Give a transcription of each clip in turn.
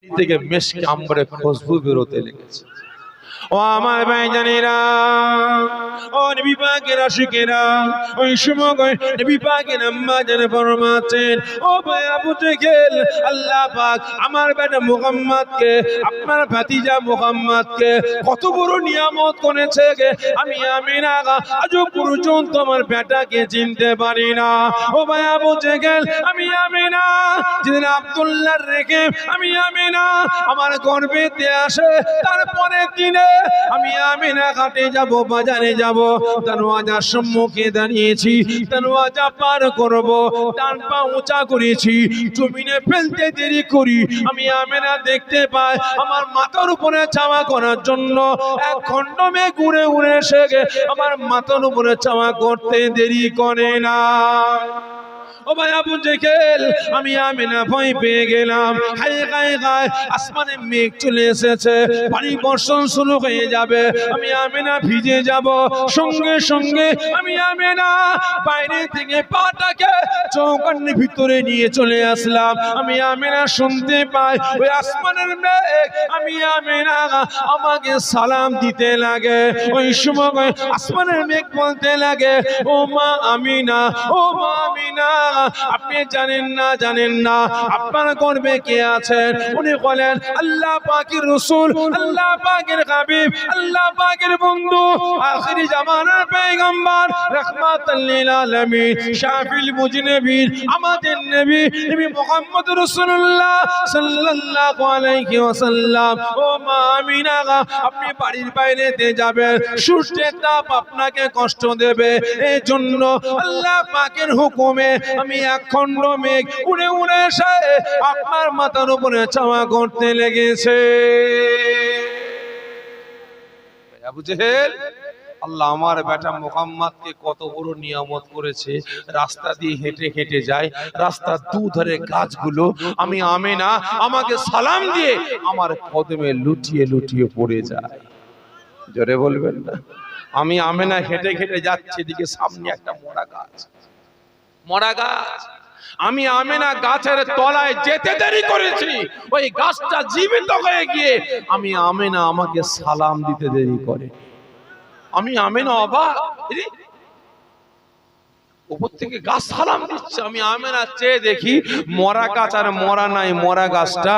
থেকে মেশকে আম্বরে খুশবু বেরোতে লেগেছে। ও আমার ভাইজানেরা, ও নবী পাকের আশিকেরা, ওই সময় নবী পাকের আম্মা জান ফরমাচ্ছেন, ও ভাই আবু জেহেল, আল্লাহ পাক আমার বেটা মুহাম্মদকে, আপনার ভাতিজা মুহাম্মদকে কত বড় নিয়ামত করেছে, আমি আমিনা আজও পর্যন্ত আমার বেটাকে চিনতে পারি না। ও ভাই আবু জেহেল, আমি আমিনা যেদিন আব্দুল্লাহর রেখে আমি আমিনা আমার গর্ভেতে আসে, তারপরে দিনে আমি আমিনা ঘাটে যাব, বাজারে যাব, দরওয়াজার সম্মুখে দাঁড়িয়েছি, দরওয়াজা পার করব, ডান পা উঁচা করেছি, জমিনে ফেলতে দেরি করি, আমি আমিনা দেখতে পাই আমার মাথার উপরে চাওয়া করার জন্য এক খণ্ড মেঘ উড়ে উড়ে এসে আমার মাথার উপরে চাওয়া করতে দেরি করে না। ও ভাই আবু জেহেল, আমি আমিনা ভয় পেয়ে গেলাম। হায় গায়ে গায়ে আসমানে মেঘ চলে এসেছে, পানি বর্ষণ শুরু হয়ে যাবে, আমি আমিনা ভিজে যাব। সঙ্গে সঙ্গে আমি আমিনা বাইরে থেকে পাটাকে চৌকান্নির ভিতরে নিয়ে চলে আসলাম। আমি আমিনা শুনতে পাই ওই আসমানের মেঘ আমি আমিনা আমাকে সালাম দিতে লাগে। ওই সময় আসমানের মেঘ বলতে লাগে, ও মা আমিনা, ও মা আমিনা, আপনি জানেন না আপনার গর্ভে কে আছেন? উনি বলেন আল্লাহ পাকের রাসূল, আল্লাহ পাকের হাবিব, আল্লাহ পাকের বন্ধু, আখিরি জামানার পয়গম্বর, রাহমাতাল লিল আলামিন, শাফিল মুজনিবিন, আমাদের নবী মুহাম্মদ রাসূলুল্লাহ সাল্লাল্লাহু আলাইহি ওয়াসাল্লাম। ও মা আমিনা, আপনি বাড়ির বাইরেতে যাবেন, সূর্যের তাপ আপনাকে কষ্ট দেবে, এই জন্য আল্লাহ পাকের হুকুমে আমি এক খণ্ড মেঘ উড়ে উড়ে এসে আপনার মাথার উপরে চাওয়া করতে লেগেছে। আবু জেহেল, আল্লাহ আমার বেটা মুহাম্মদকে কত বড় নিয়ামত করেছে। রাস্তা দিয়ে হেঁটে হেঁটে যায়, রাস্তার দুধারে গাছগুলো আমি আমিনা আমাকে সালাম দিয়ে আমার কদমে লুটিয়ে লুটিয়ে পড়ে যায়। জোরে বলবেন না? আমি আমিনা হেঁটে হেঁটে যাচ্ছি, দিকে সামনে একটা মরা গাছ, মরা গাছ। আমি আমিনা গাছের তলায় যেতে দেরি করেছি, ওই গাছটা জীবিত হয়ে গিয়ে আমি আমিনা আমাকে সালাম দিতে দেরি করে। আমি আমিনা অবাক, উপর থেকে গাছ সালাম দিচ্ছে, আমি আমিনা চেয়ে দেখি মরা গাছ আর মরা নাই, মরা গাছটা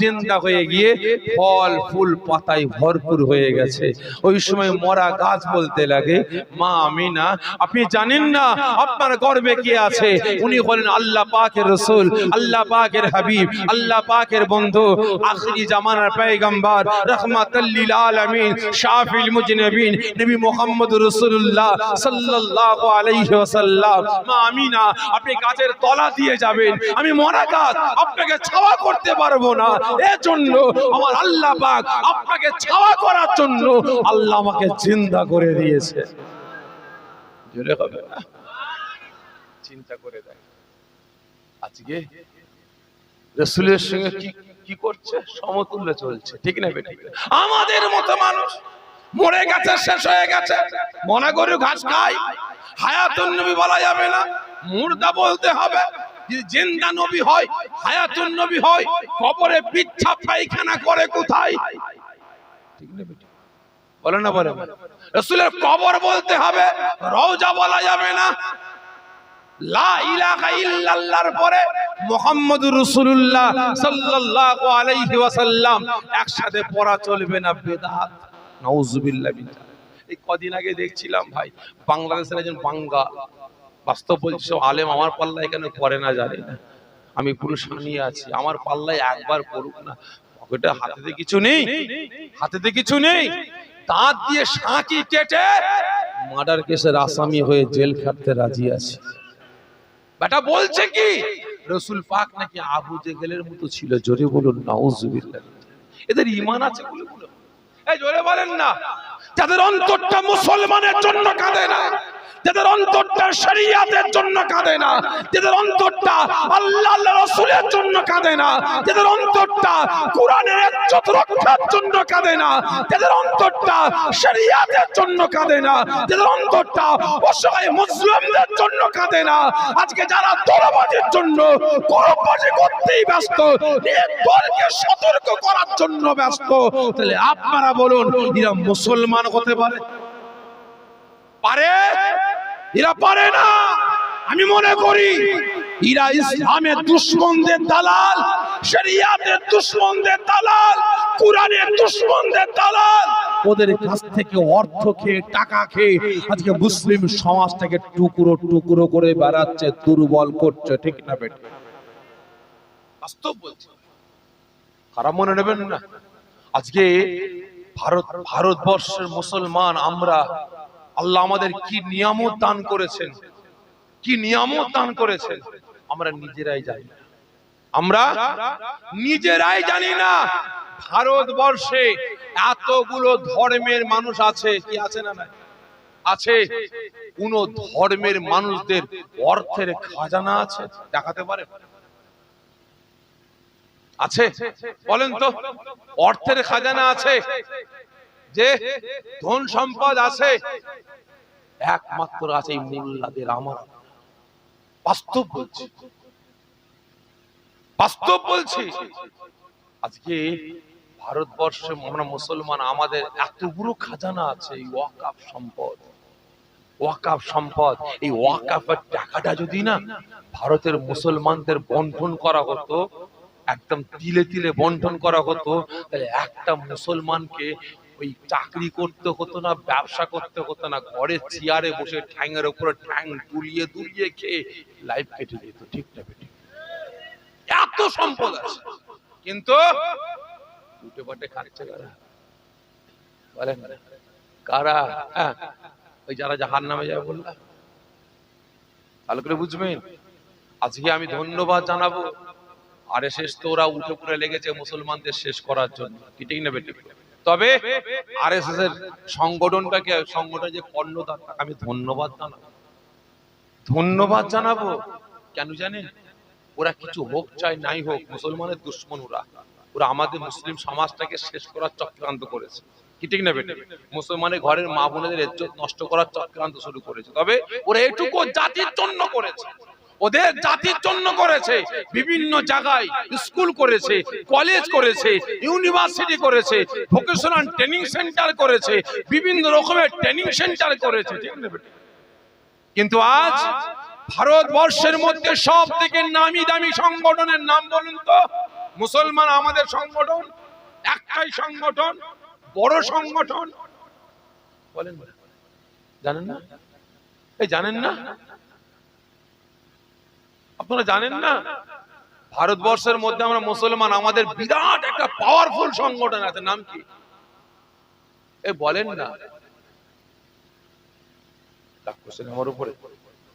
জিন্দা হয়ে গিয়ে ফল ফুল পাতায় ভরপুর হয়ে গেছে। ওই সময় মরা গাছ বলতে লাগে, মা আমিনা, আপনি জানেন না আপনার গর্ভে কে আছে? উনি বলেন আল্লাহ পাকের রাসূল, আল্লাহ পাকের হাবিব, আল্লাহ পাকের বন্ধু, আখিরি জামানার পয়গম্বর, রাহমাতাল লিল আলামিন, শাফিল মুজনিবিন, নবী মুহাম্মদ রাসূলুল্লাহ সাল্লাল্লাহু আলাইহি ওয়াসাল্লাম। মা আমিনা, আপনি গাছের তলা দিয়ে যাবেন, আমি মরা গাছ, আপনাকে ছাওয়া করতে পারবো না, এজন্য আমার আল্লাহ পাক আপনাকে ছাওয়া করার জন্য আল্লাহ আমাকে জিন্দা করে দিয়েছে। জোরে হবে না? চিন্তা করে দেখ, আজকে রাসূলের সঙ্গে কি করছে? সমতুল্য চলছে, ঠিক না বেটি? আমাদের মতো মানুষ মরে গেছে, শেষ হয়ে গেছে, মনে করে ঘাস খায়, হায়াতুন নবী বলা যাবে না, মুর্দা বলতে হবে। যদি জিন্দা নবী হয়, হায়াতুন নবী হয়, কবরে পিচ্ছা পায়খানা করে কোথায়? ঠিক না বেটি? বলে না, বলে রাসূলের কবর বলতে হবে, রওজা বলা যাবে না। লা ইলাহা ইল্লাল্লাহর পরে মুহাম্মদুর রাসূলুল্লাহ সাল্লাল্লাহু আলাইহি ওয়াসাল্লাম একসাথে পড়া চলবে না, বিদআত। নাউযুবিল্লাহ। এই কদিন আগে দেখছিলাম ভাই, বাংলাদেশের একজন বাঙ্গাল, বাস্তব বলছি, সব আলেম আমার পাল্লায় এখানে পড়ে না, জানি না, আমি পুরো শানিয়ে আছি, আমার পাল্লায় একবার পড়ুক না। পকেটে হাতেতে কিছু নেই, হাতেতে কিছু নেই, দাঁত দিয়ে শাঁকি কেটে মার্ডার কেসের আসামি হয়ে জেল খাটতে রাজি আছে। বেটা বলছে কি রাসূল পাক নাকি আবু জেহেলের মতো ছিল। জোরে বলুন নাউযুবিল্লাহ। এদের ঈমান আছে বলে, এই জোরে বলেন না, যাদের অন্তরটা মুসলমানের জন্য কাঁদে না, যাদের অন্তরটা শরীয়তের জন্য কাঁদে না, যাদের অন্তরটা আল্লাহ রাসূলের জন্য কাঁদে না, যাদের অন্তরটা কোরআনের ইজ্জত রক্ষার জন্য কাঁদে না, যাদের অন্তরটা শরীয়তের জন্য কাঁদে না, যাদের অন্তরটা অসহায় মুসলিমদের জন্য কাঁদে না, আজকে যারা দলবাজের জন্য কোরবানি করতেই ব্যস্ত, এই দলকে সতর্ক করার জন্য ব্যস্ত, তাহলে আপনারা বলুন এরা মুসলমান হতে পারে? পারে? এরা পারে না। আমি মনে করি এরা ইসলামের দুশমনদের দালাল, শরিয়াতের দুশমনদের দালাল, কোরআনের দুশমনদের দালাল। ওদের কাছ থেকে অর্থ খেয়ে, টাকা খেয়ে আজকে মুসলিম সমাজটাকে টুকরো টুকরো করে বেড়াচ্ছে, দুর্বল করছে। ঠিক না বেটা? বাস্তব বলছি, খারাপ মনে নেবেন না। আজকে ভারতবর্ষের মুসলমান আমরা, আল্লাহ আমাদের কি নিয়ামত দান করেছেন, কি নিয়ামত দান করেছেন, আমরা নিজেরাই জানি না। আমরা নিজেরাই জানি না। ভারতবর্ষে এতগুলো ধর্মের মানুষ আছে, কি আছে না? না আছে। কোন ধর্মের মানুষদের অর্থের খাজানা আছে? দেখাতে পারে? আছে? বলেন তো, অর্থের খাজানা আছে, যে ধন সম্পদ আছে, একমাত্র আছে এই মোল্লাদের। আমার বাস্তব বলছি, বাস্তব বলছি। আজকে ভারতবর্ষে আমরা মুসলমান, আমাদের এতগুলো খাজানা আছে, এই ওয়াকাফ সম্পদ, ওয়াকাফ সম্পদ। এই ওয়াকাফের টাকাটা যদি না ভারতের মুসলমানদের বন্টন করা হতো, একদম তিলে তিলে বন্টন করা হতো, তাহলে একটা মুসলমানকে ওই চাকরি করতে হতো না, ব্যবসা করতে হতো না, ঘরে চেয়ারে বসে ঠ্যাঙের উপরে ঠ্যাং দুলিয়ে দুলিয়ে খেয়ে লাইফ কেটে যেত। ঠিক না বেটি? এত সম্পদ আছে, কিন্তু উঠে পাটে খাচ্ছে কারা? বলেন কারা? ওই যারা জাহান্নামে যাবে বললাম, ভালো করে বুঝবেন। আজকে আমি ধন্যবাদ জানাবো আরএসএস, তো ওরা উঠে পড়ে লেগেছে মুসলমানদের শেষ করার জন্য। কি ঠিক না বেটি? তবে আরএসএস এর সংগঠনটাকে, সংগঠন যে কর্ণধার, আমি ধন্যবাদ জানাবো, ধন্যবাদ জানাবো। কেন জানেন? ওরা কিছু হোক চাই নাই হোক, মুসলমানের দুশ্মন ওরা। ওরা আমাদের মুসলিম সমাজটাকে শেষ করার চক্রান্ত করেছে। কি ঠিক না বেটি? মুসলমানের ঘরের মা বোনেদের ইজ্জত নষ্ট করার চক্রান্ত শুরু করেছে। তবে ওরা এটুকু জাতির জন্য করেছে, ওদের জাতির জন্য করেছে। বিভিন্ন জায়গায় স্কুল করেছে, কলেজ করেছে, ইউনিভার্সিটি করেছে, ভোকেশনাল ট্রেনিং সেন্টার করেছে, বিভিন্ন রকমের ট্রেনিং সেন্টার করেছে। ঠিক না বেটি? কিন্তু আজ ভারতবর্ষের মধ্যে সব থেকে নামি দামি সংগঠনের নাম বলুন তো? মুসলমান আমাদের সংগঠন একটাই সংগঠন, বড় সংগঠন, বলেন জানেন না? এই জানেন না? আপনারা জানেন না? ভারতবর্ষের মধ্যে আমরা মুসলমান, আমাদের বিরাট একটা পাওয়ারফুল সংগঠন আছে, নাম কি? এই বলেন না। আমার উপরে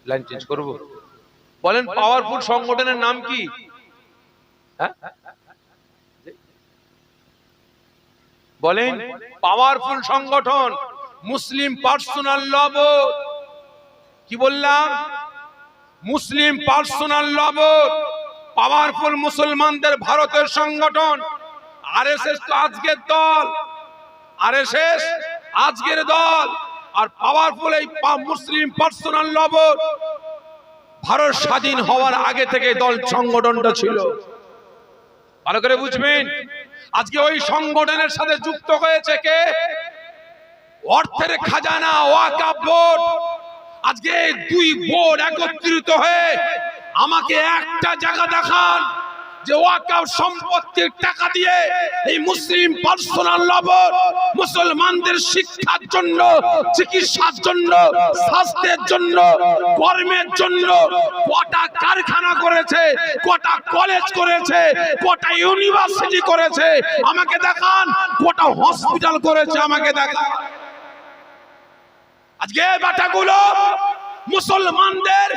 লাইন চেঞ্জ করবো? বলেন পাওয়ারফুল সংগঠনের নাম কি? বলেন পাওয়ারফুল সংগঠন মুসলিম পার্সোনাল ল বোর্ড। কি বললাম? মুসলিম পার্সোনাল ল বোর্ড, পাওয়ারফুল মুসলমানদের ভারতের সংগঠন। আরএসএস তো আজকের দল, আরএসএস আজকের দল, আর পাওয়ারফুল এই মুসলিম পার্সোনাল ল বোর্ড ভারত স্বাধীন হওয়ার আগে থেকে দল সংগঠনটা ছিল। ভালো করে বুঝবেন। আজকে ওই সংগঠনের সাথে যুক্ত হয়েছে কে? অর্থের খাজানা, ওয়াকাফ বোর্ড। আজকে দুই বোর্ড একত্রিত হয়ে আমাকে একটা জায়গা দেখান যে ওয়াকাফ সম্পত্তির টাকা দিয়ে এই মুসলিম পার্সোনাল ল বোর্ড মুসলমানদের শিক্ষার জন্য, চিকিৎসার জন্য, স্বাস্থ্যের জন্য, কর্মের জন্য কটা কারখানা করেছে, কটা কলেজ করেছে, কটা ইউনিভার্সিটি করেছে আমাকে দেখান, কটা হসপিটাল করেছে আমাকে দেখান। আজকে বাটাগুলো মুসলমানদের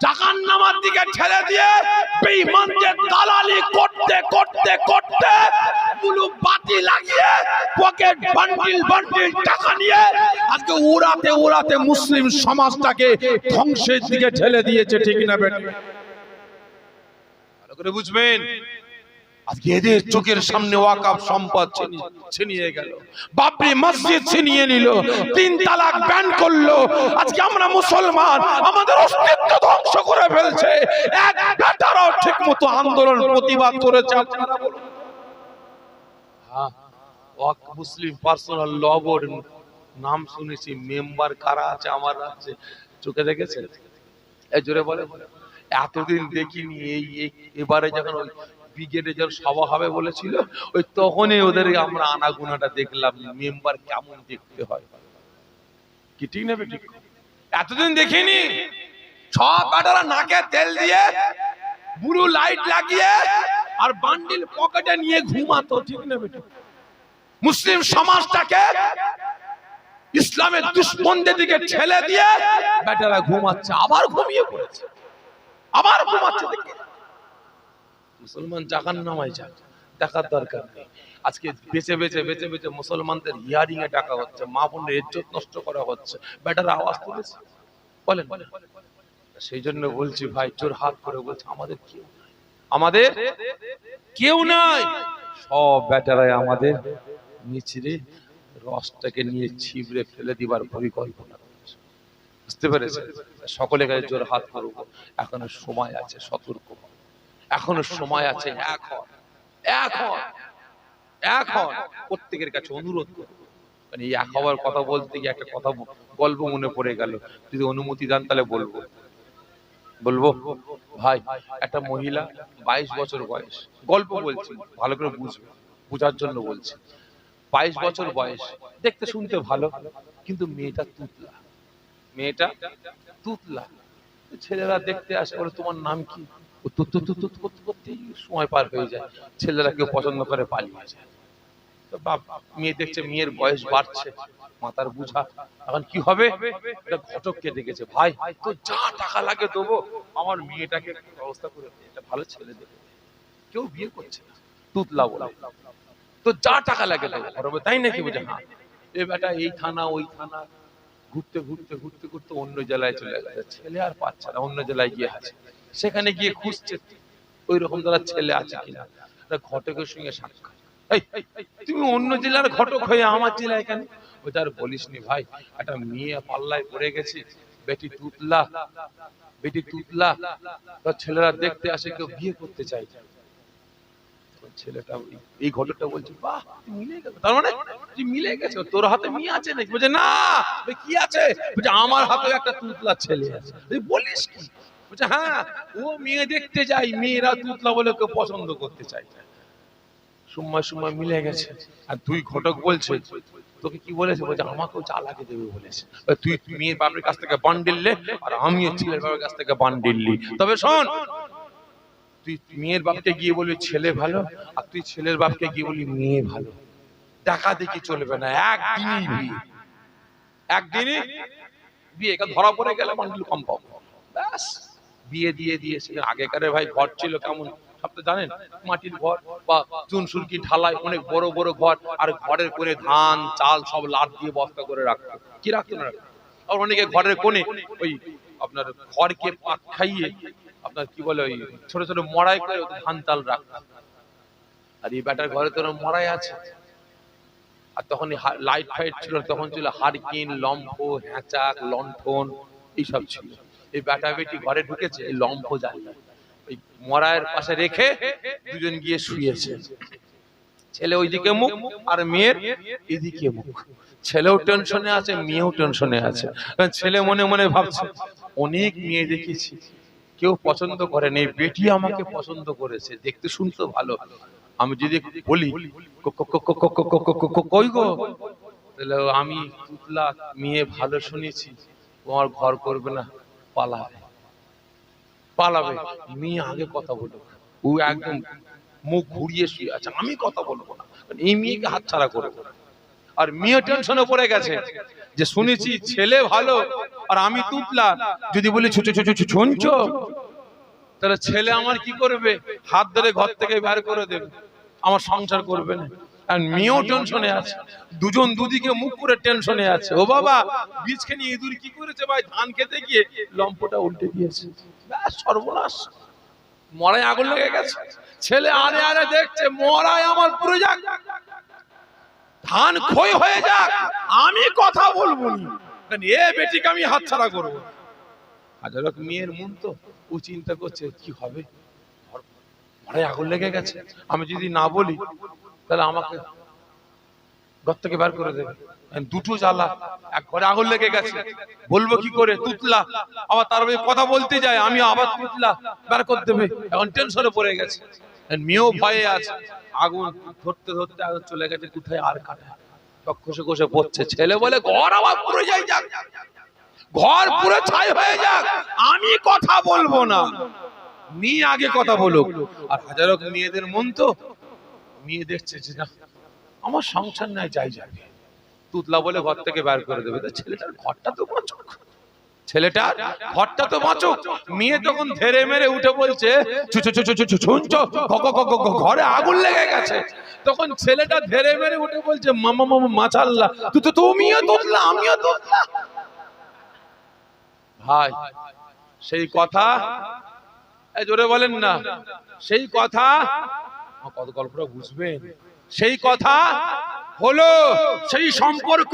জাহান্নামের দিকে ঠেলে দিয়ে বেঈমানদের দালালি করতে করতে করতে এতগুলো বাতি লাগিয়ে পকেট বান্ডিল বান্ডিল টাকা নিয়ে আজকে উড়াতে উড়াতে মুসলিম সমাজটাকে ধ্বংসের দিকে ঠেলে দিয়েছে, ঠিক না বেটা? ভালো করে বুঝবেন, আজকে এদের চোখের সামনে ওয়াকাফ সম্পদ ছিনিয়ে গেল, বাবরি মসজিদ ছিনিয়ে নিল, 3 তালাক ব্যান করলো। আজকে আমরা মুসলমান, আমাদের অস্তিত্ব ধ্বংস করে ফেলছে। এক বেটারাও ঠিকমতো আন্দোলন প্রতিবাদ করেছে আপনারা বলুন? হ্যাঁ, ওয়াক মুসলিম পার্সোনাল ল বোর্ড নাম শুনেছি, মেম্বার কারা আছে আমার রাজ্যে, চোখে দেখেছেন? এই জোরে বলে, এতদিন দেখিনি। এবারে যখন ওই ব্রিগেডে যখন সভা হবে বলেছিল, ওই তখনই ওদের আমরা আনাগুনাটা দেখলাম, মেম্বার কেমন দেখতে হয়। কি ঠিক না ঠিক? এতদিন দেখিনি। সব বেটারা নাকে তেল দিয়ে ব্লু লাইট লাগিয়ে আর বান্ডিল পকেটে নিয়ে ঘুমাতো, ঠিক না বেটা? মুসলিম সমাজটাকে ইসলামের দুশ্মনদের দিকে ঠেলে দিয়ে বেটারা ঘুমাচ্ছে, আবার ঘুমিয়ে পড়েছে, আবার ঘুমাচ্ছে। মুসলমান জাহান্নামে যাক, দেখার দরকার নেই। আজকে বেঁচে বেঁচে বেঁচে বেঁচে মুসলমানদের হিয়ারিং এ টাকা হচ্ছে, মা বোনের ইজ্জত নষ্ট করা হচ্ছে, বেটারা আওয়াজ তুলেছে। বলেন, সেই জন্য বলছি ভাই, জোর হাত করে বলছি, আমাদের কেউ নাই। সব বেটারাই আমাদের মিছরে রসটাকে নিয়ে ছিবড়ে ফেলে দিবার পরিকল্পনা করছে, বুঝতে পেরেছে? সকলে কাছে জোর হাত করব, এখনো সময় আছে, সতর্ক, এখনো সময় আছে। এখন প্রত্যেকের কাছে অনুরোধ করব, মানে এই এক হওয়ার কথা বলতে গিয়ে একটা কথা গল্প মনে পড়ে গেল, যদি অনুমতি দেন তাহলে বলবো। ভাই, একটা মহিলা 22 বছর বয়স, গল্প বলছি, ভালো করে বুঝার জন্য বলছি। 22 বছর বয়স, দেখতে শুনতে ভালো, কিন্তু মেয়েটা তুতলা। ছেলেরা দেখতে আসে, বলে তোমার নাম কি? সময় পার হয়ে যায়, ছেলেরা কেউ পছন্দ করে পালিয়ে যায়। তো বাপ মেয়ে দেখছে, মেয়ের বয়স বাড়ছে, মাথার বুঝা, এখন কি হবে? এটা ঘটককে ডেকেছে, ভাই তো যা টাকা লাগে দেবো, আমার মেয়েটাকে ব্যবস্থা করে দে, এটা ভালো ছেলে দেবে। কেউ বিয়ে করছে না, তুতলা বলে, তো যা টাকা লাগে দেবো, তাই নাকি? বুঝে, হ্যাঁ। এ বেটা এই থানা ওই থানা ঘুরতে ঘুরতে ঘুরতে ঘুরতে অন্য জেলায় চলে গেছে, ছেলে আর পাচ্ছে না, অন্য জেলায় গিয়ে আছে। সেখানে গিয়ে খুঁজছে ওই রকম যারা ছেলে আছে কিনা। ঘটকের সঙ্গে সাক্ষাৎ, তুমি অন্য জেলার ঘটক হয়ে আমার জেলায় কেন? ওই তার বলিসনি ভাই, একটা মেয়ে পাল্লায় পড়ে গেছে, বেটি তুতলা, তার ছেলেরা দেখতে আসে, কেউ বিয়ে করতে চাই। ছেলেটা এই ঘটকটা বলছে, বাহ মিলে গেল, তার মানে মিলে গেছে, তোর হাতে মেয়ে আছে নাকি? বলছে না। কি আছে? বলছে আমার হাতে একটা তুতলা ছেলে আছে। বলিস কি? বলছে হ্যাঁ, ও মেয়ে দেখতে যাই, মেয়েরা তুতলা বলে কেউ পছন্দ করতে চাই। সময় মিলে গেছে। আর তুই ঘটক বলছে, তোকে কি বলেছে? বলছে আমাকেও চালাকে দেবে বলেছে। তুই মেয়ের বাপের কাছ থেকে বান্ডিল লে, আর আমিও ছেলের বাপের কাছ থেকে বান্ডিল লি। তবে শোন, তুই মেয়ের বাপকে গিয়ে বলবি ছেলে ভালো, আর তুই ছেলের বাপকে গিয়ে বলবি মেয়ে ভালো। দেখা দেখি চলবে না, একদিনই বিয়ে। ধরা পড়ে গেলে বান্ডিল কম পাবো, ব্যাস বিয়ে দিয়ে। আগেকার ভাই ঘর ছিল কেমন সব তো জানেন, মাটির ঘর বা চুন সুরকি ঢালাই, অনেক বড় বড় ঘর, আর ঘরের করে ধান চাল সব লাট দিয়ে বস্তা করে রাখতো। কি রাখতো না? আর অনেকে ঘরের কোণে ওই আপনার খড়কে পাত খাইয়ে, আপনার কি বলে, ওই ছোট ছোট মড়াই করে ধান চাল রাখতো। আর এই ব্যাটার ঘরে তো মড়াই আছে। আর তখন লাইট ফাইট ছিল, তখন ছিল হারকিন, লম্ফ, হ্যাঁচাক, লণ্ঠন, এইসব ছিল। এই বেটা বেটি ঘরে ঢুকেছে, এই লম্ফ জ্বালিয়ে ওই মরায়ের পাশে রেখে দুজন গিয়ে শুয়েছে। ছেলে ওইদিকে মুখ আর মেয়ের এদিকে মুখ। ছেলেও টেনশনে আছে, মেয়েও টেনশনে আছে। ছেলে মনে মনে ভাবছে, অনেক মেয়ে দেখেছি, কেউ পছন্দ করে নেই, বেটি আমাকে পছন্দ করেছে, দেখতে শুনতে ভালো। আমি যদি বলি কই গো, তাহলে আমি তুতলা মেয়ে ভালো শুনেছি, তোমার ঘর করবে না, পালাবে। মেয়ে আগে কথা বলুক, ও একদম মুখ ঘুরিয়ে শুয়ে আছে, আমি কথা বলবো না, এই মেয়েকে হাতছাড়া করবো না। আর মেয়ে টেনশনে পড়ে গেছে যে শুনেছি ছেলে ভালো আর আমি তুতলা, যদি বলি শুনছো, তাহলে ছেলে আমার কি করবে? হাত ধরে ঘর থেকে বের করে দেবে। আমার সংসার করবে না। আর মেয়েও টেনশনে আছে, দুজন দুদিকে মুখ করে টেনশনে আছে। ও বাবা, বীজখানি ইঁদুর কি করেছে ভাই, ধান খেতে গিয়ে লম্পটা উল্টে দিয়েছে, ব্যাস সর্বনাশ, মরায় আগুন লেগে গেছে। ছেলে আরে আরে দেখছে মরায় আমার পুরো যাক, ধান ক্ষয় হয়ে যাক, আমি কথা বলবো না, এ বেটিকে আমি হাতছাড়া করবো। হাজার হোক মেয়ের মন তো, ও চিন্তা করছে কি হবে, মরায় আগুন লেগে গেছে, আমি যদি না বলি তাহলে আমাকে ঘর থেকে বার করে দেবে। দুটো জ্বালা, এক ঘরে আগুন লেগে গেছে, বলবো কি করে, তুতলা, আবার তার কথা বলতে যায়, আমি আবার তুতলা বার করে দেবে, এখন টেনশনে পড়ে গেছে। মেয়েও ভয়ে আছে, আগুন ধরতে ধরতে আগুন চলে গেছে কোথায় আর কাটায়, কষে কষে পড়ছে। ছেলে বলে ঘর আবার পুরো যাই যাক, ঘর পুরো ছাই হয়ে যাক, আমি কথা বলবো না, মেয়ে আগে কথা বলুক। আর হাজারো মেয়েদের মন তো, মেয়ে দেখছে যে না আমার সংসার নাই, যাই যাবে, তুতলা বলে ঘর থেকে বের করে দেবে। তো ছেলেটার ঘরটা তো বাঁচুক, ছেলেটার ঘরটা তো বাঁচুক। মেয়ে তখন ধেরে মেরে উঠে বলছে শুনছো ঘরে আগুন লেগে গেছে। তখন ছেলেটা ধেরে মেরে উঠে বলছে মামা মামা মাশাআল্লাহ, তুমিও তুতলা আমিও তুতলা। ভাই সেই কথা জোরে বলেন না, সেই কথা কত গল্পটা বুঝবেন, সেই কথা হলো, সেই সম্পর্ক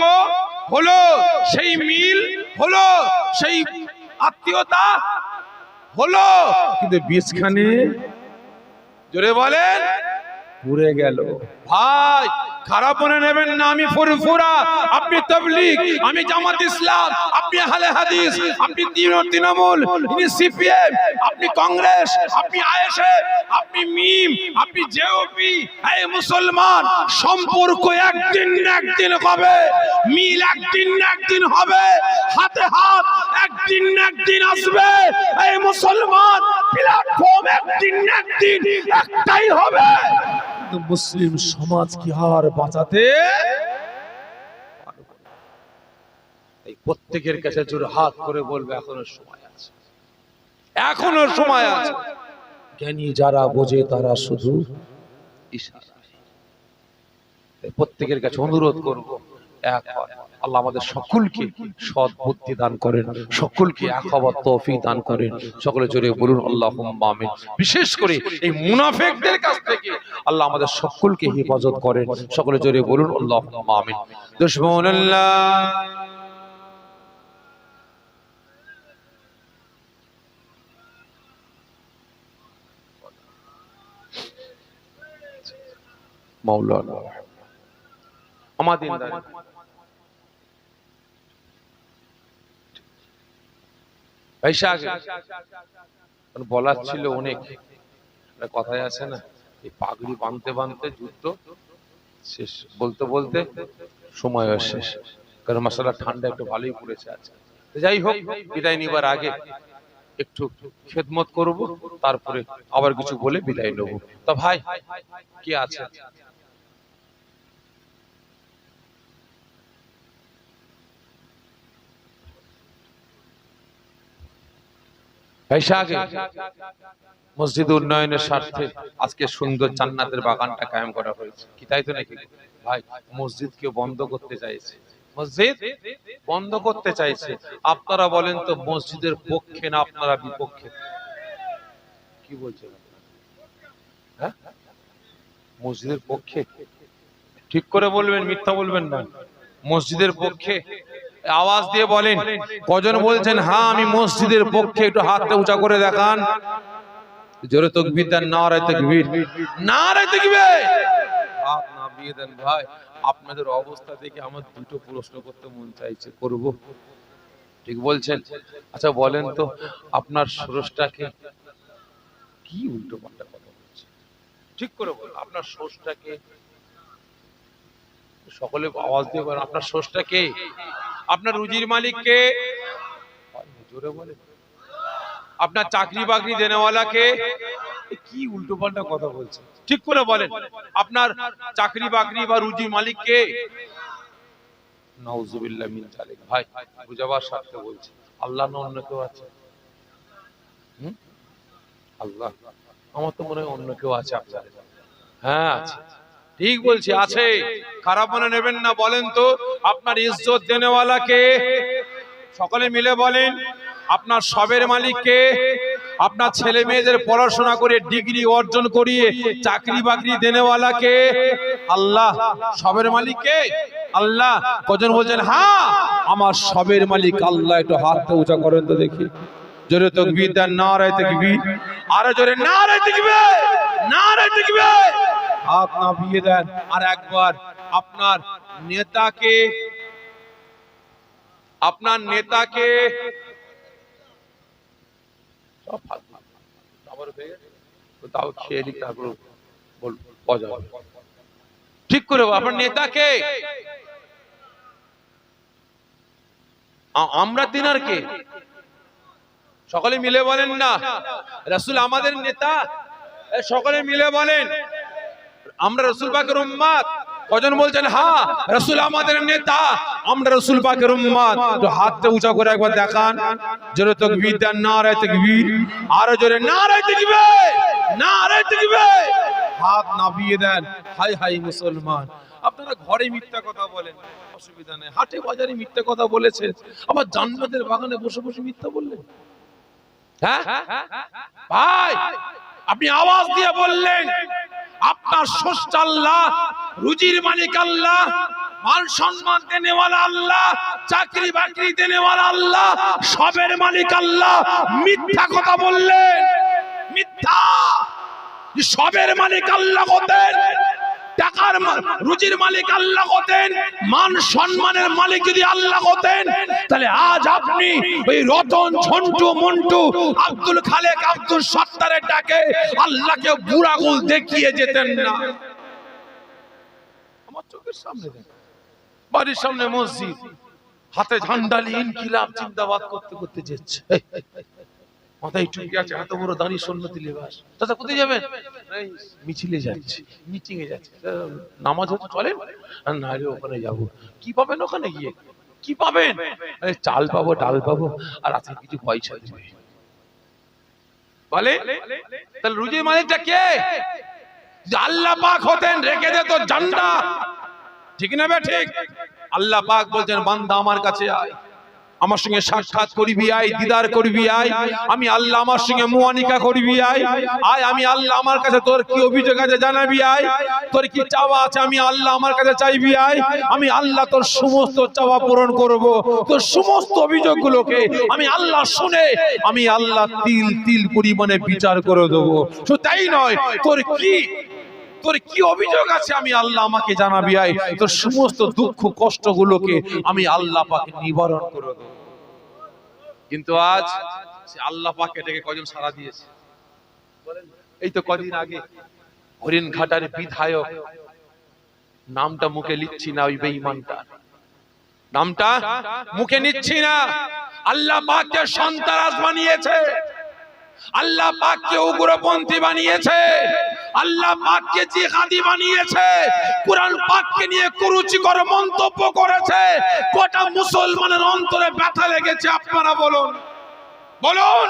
হলো, সেই মিল হলো, সেই আত্মীয়তা হলো, কিন্তু বীজখানে জোরে বলেন পুড়ে গেল। ভাই খারাপ মনে নেবেন না, আমি ফুরফুরা, আপনি তাবলীগ, আমি জামাত ইসলাম, আপনি আহলে হাদিস, আপনি তৃণমূল, ইনি সিপিএম, আপনি কংগ্রেস, আপনি আইএসএফ, আপনি মিম, আপনি জেওপি। এই মুসলমান, সম্পর্ক একদিন না একদিন হবে, মিল একদিন না একদিন হবে, হাতে হাত একদিন না একদিন আসবে। এই মুসলমান, প্ল্যাটফর্ম একদিন না একদিন একটাই হবে। মুসলিম সমাজ কি আর বাঁচাতে, এই প্রত্যেকের কাছে জোরে হাত করে বলবে এখনো সময় আছে, এখনো সময় আছে। জ্ঞানী যারা বোঝে তারা শুধু ইশারা। প্রত্যেকের কাছে অনুরোধ করব, এক হয়। আল্লাহ আমাদের সকলকে সৎ বুদ্ধি দান করেন, সকলকে এক হওয়ার তৌফিক দান করেন। সকলে জোরে বলুন আল্লাহুম্মা আমিন। বিশেষ করে এই মুনাফিকদের কাছ থেকে আল্লাহ আমাদের সকলকে হেফাজত করেন। সকলে জোরে বলুন আল্লাহুম্মা আমিন। দুশমনাল্লাহ মাওলানা আমাদের বলার ছিল অনেক, কথায় আছে না, এই পাগড়ি বাঁধতে বাঁধতে যুদ্ধ শেষ, বলতে বলতে সময় শেষ। কারণ মাসালা ঠান্ডা একটু ভালোই পড়েছে আছে। যাই হোক, বিদায় নিবার আগে একটু খেদমত করব, তারপরে আবার কিছু বলে বিদায় নেব। তা ভাই কি আছে, মসজিদ উন্নয়নের স্বার্থে আজকে সুন্দর জান্নাতের বাগানটা কায়েম করা হয়েছে, কি তাই তো নাকি ভাই? মসজিদ কেউ বন্ধ করতে চাইছে, মসজিদ বন্ধ করতে চাইছে। আপনারা বলেন তো মসজিদের পক্ষে না আপনারা বিপক্ষে? কি বলছেন? হ্যাঁ, মসজিদের পক্ষে, ঠিক করে বলবেন, মিথ্যা বলবেন না। মসজিদের পক্ষে আওয়াজ দিয়ে বলেন, কজন বলছেন হ্যাঁ আমি মসজিদের পক্ষে? একটু হাতটা উঁচা করে দেখান, জোরে তাকবীর দেন, নারে তাকবীর, নারে তাকবীর। হাত নামিয়ে দেন। ভাই আপনাদের অবস্থা দেখে আমার দুটো প্রশ্ন করতে মন চাইছে, করব? ঠিক বলছেন? আচ্ছা বলেন তো, আপনার স্রষ্টাকে, কি উল্টো পাল্টা কথা বলছে, ঠিক করে বল, আপনার স্রষ্টাকে, সকলে আওয়াজ দিয়ে বলেন, আপনার স্রষ্টা কে? আপনার রুজির মালিক কে? জোরে বলে। আপনার চাকরি বাকরি দেনেওয়ালা কে? কি উল্টো পাল্টা কথা বলছে, ঠিক করে বলেন, আপনার চাকরি বাকরি বা রুজির মালিক কে? নাউজুবিল্লাহ মিন যালিক। ভাই বুঝাবার স্বার্থে বলছি, আল্লাহ না অন্য কেউ আছে? আল্লাহ, আমার তো মনে হয় অন্য কেউ আছে আপনাদের। হ্যাঁ আছে, ঠিক বলছি আছে, খারাপ মনে নেবেন না। বলেন তো আপনার ইজ্জত দেনেওয়ালা কে? সকলে মিলে বলেন। আপনার সবের মালিক কে? আপনার ছেলে মেয়েদের পড়াশোনা করে ডিগ্রি অর্জন করিয়ে চাকরি বাকরি দেনেওয়ালা কে? আল্লাহ। সবের মালিক কে? আল্লাহ। কজন বলছেন হ্যাঁ আমার সবের মালিক আল্লাহ? একটু হাতটা উঁচা করেন তো দেখি। জোরে তাকবীর দেন, নারে তাকবীর। আরো জোরে নারে তাকবীর, নারে তাকবীর। হাত নামিয়ে দেন। আর একবার আপনার নেতাকে, আপনার নেতাকে তাও খেয়ে নিক, তারপর ঠিক করে আপনার নেতাকে। আমরা তিনার কে? সকলে মিলে বলেন না। রাসূল আমাদের নেতা, সকলে মিলে বলেন। আমরা রাসূল পাকের উম্মত। কজন বলছেন হ্যাঁ রাসূল আমাদের নেতা, আমরা রাসূল পাকের উম্মত? তো হাতটা উঁচা করে একবার দেখান। জোরে তাকবীর দেন, নারে তাকবীর। আরো জোরে নারে তাকবীর, নারে তাকবীর। হাত নামিয়ে দেন। হাই হাই মুসলমান, আপনারা ঘরে মিথ্যা কথা বলেন, অসুবিধা নেই। হাটে বাজারে মিথ্যা কথা বলেছেন, আবার জান্নাতের বাগানে বসে বসে মিথ্যা বললেন। হ্যাঁ ভাই, আপনি আওয়াজ দিয়ে বললেন আপনার স্রষ্টা আল্লাহ, রুজির মালিক আল্লাহ, মান সম্মান দেনেওয়ালা আল্লাহ, চাকরি বাকরি দেনেওয়ালা আল্লাহ, সবের মালিক আল্লাহ। মিথ্যা কথা বললেন, মিথ্যা। সবের মালিক আল্লাহ হতেন, টাকার রুজির মালিক আল্লাহ হতেন, মান সম্মানের মালিক যদি আল্লাহ হতেন, তাহলে আজ আপনি ওই রতন, ঝন্টু, মন্টু, আব্দুল খালেক, আব্দুল সত্তারের ডাকে আল্লাহকে বুড়াগুল দেখিয়ে যেতেন না। আমার চোখের সামনে বাড়ির সামনে মসজিদ, হাতে ঝান্ডা নিয়ে ইনকিলাব জিন্দাবাদ করতে করতে যাচ্ছে, মাথায় টুপি আছে, এত বড় দাঁড়িয়ে সুন্নতি লিবাস। চাচা কোথায় যাবেন? মিছিলে যাচ্ছে, মিটিং এ যাচ্ছে। নামাজ হতে চলেন? না রে ওখানে যাবো। কি পাবেন ওখানে গিয়ে? কি পাবেন? আরে চাল পাবো, ডাল পাবো, আর আছে কিছু পয়সা দিবে। বলে তাহলে রুজির মালিকটা কে? আল্লাহ পাক হতেন, রেখে দে তোর ঝান্ডা। ঠিক না বে ঠিক? আল্লাহ পাক বলছেন বান্দা আমার কাছে আয়, আমার সঙ্গে সাক্ষাৎ করবি আয়, দিদার করবি আয়। আমি আল্লাহ আমার সঙ্গে মুআনিকা করবি আয়। আয় আমি আল্লাহ আমার কাছে তোর কি অভিযোগ আছে জানাবি আয়। তোর কি চাওয়া আছে আমি আল্লাহ আমার কাছে চাইবি আয়। আমি আল্লাহ তোর সমস্ত চাওয়া পূরণ করব। তোর সমস্ত অভিযোগগুলোকে আমি আল্লাহ শুনে আমি আল্লাহ তিল তিল পরিমাণে বিচার করে দেবো। শুধু তাই নয়, তোর কি অভিযোগ আছে আমি আল্লাহ আমাকে জানাবি আয়। তোর সমস্ত দুঃখ কষ্টগুলোকে আমি আল্লাহ পাক নিবারণ করে দেব। কিন্তু আজ সে আল্লাহ পাক এটাকে কজন সাড়া দিয়েছে? এই তো কদিন আগে হরিণঘাটার বিধায়ক, নামটা মুখে নিচ্ছি না, ওই বেঈমানটা নামটা মুখে নিচ্ছি না, আল্লাহ পাককে সন্ত্রাস বানিয়েছে, আল্লাহ পাককে উগ্রপন্থী বানিয়েছে, আল্লাহ পাককে জিহাদি বানিয়েছে, কুরআন পাককে নিয়ে কুরুচিকর মন্তব্য করেছে। গোটা মুসলমানের অন্তরে ব্যথা লেগেছে। আপনারা বলুন, বলুন।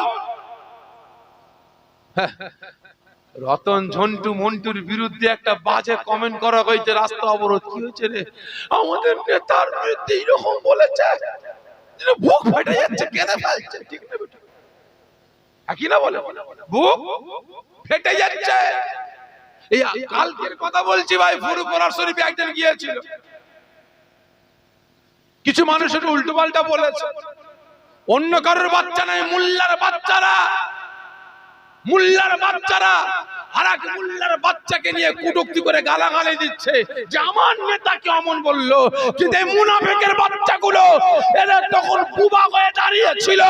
রতন, ঝন্টু, মন্টুর বিরুদ্ধে একটা বাজে কমেন্ট করা হয়েছে, রাস্তা অবরোধ। কি হয়েছে রে? আমাদের নেতার বিরুদ্ধে এরকম বলেছে, বুক ফেটে যাচ্ছে, কেঁদে ফেলছে। ঠিক না বেটা? একই না বলে, বুক ফেটে যাচ্ছে। এই কালকের কথা বলছি ভাই, ফুরফুরা শরীফে একজন গিয়েছিল, কিছু মানুষ একটু উল্টো পাল্টা বলেছে। অন্য কারোর বাচ্চা নাই, মুল্লার বাচ্চারা, মুল্লার বাচ্চারা আর এক মুল্লার বাচ্চাকে নিয়ে কটূক্তি করে গালাগালি দিচ্ছে যে আমার নেতাকে অমন বললো। কিন্তু এই মুনাফিকের বাচ্চাগুলো এরা তখন বুবা হয়ে দাঁড়িয়েছিল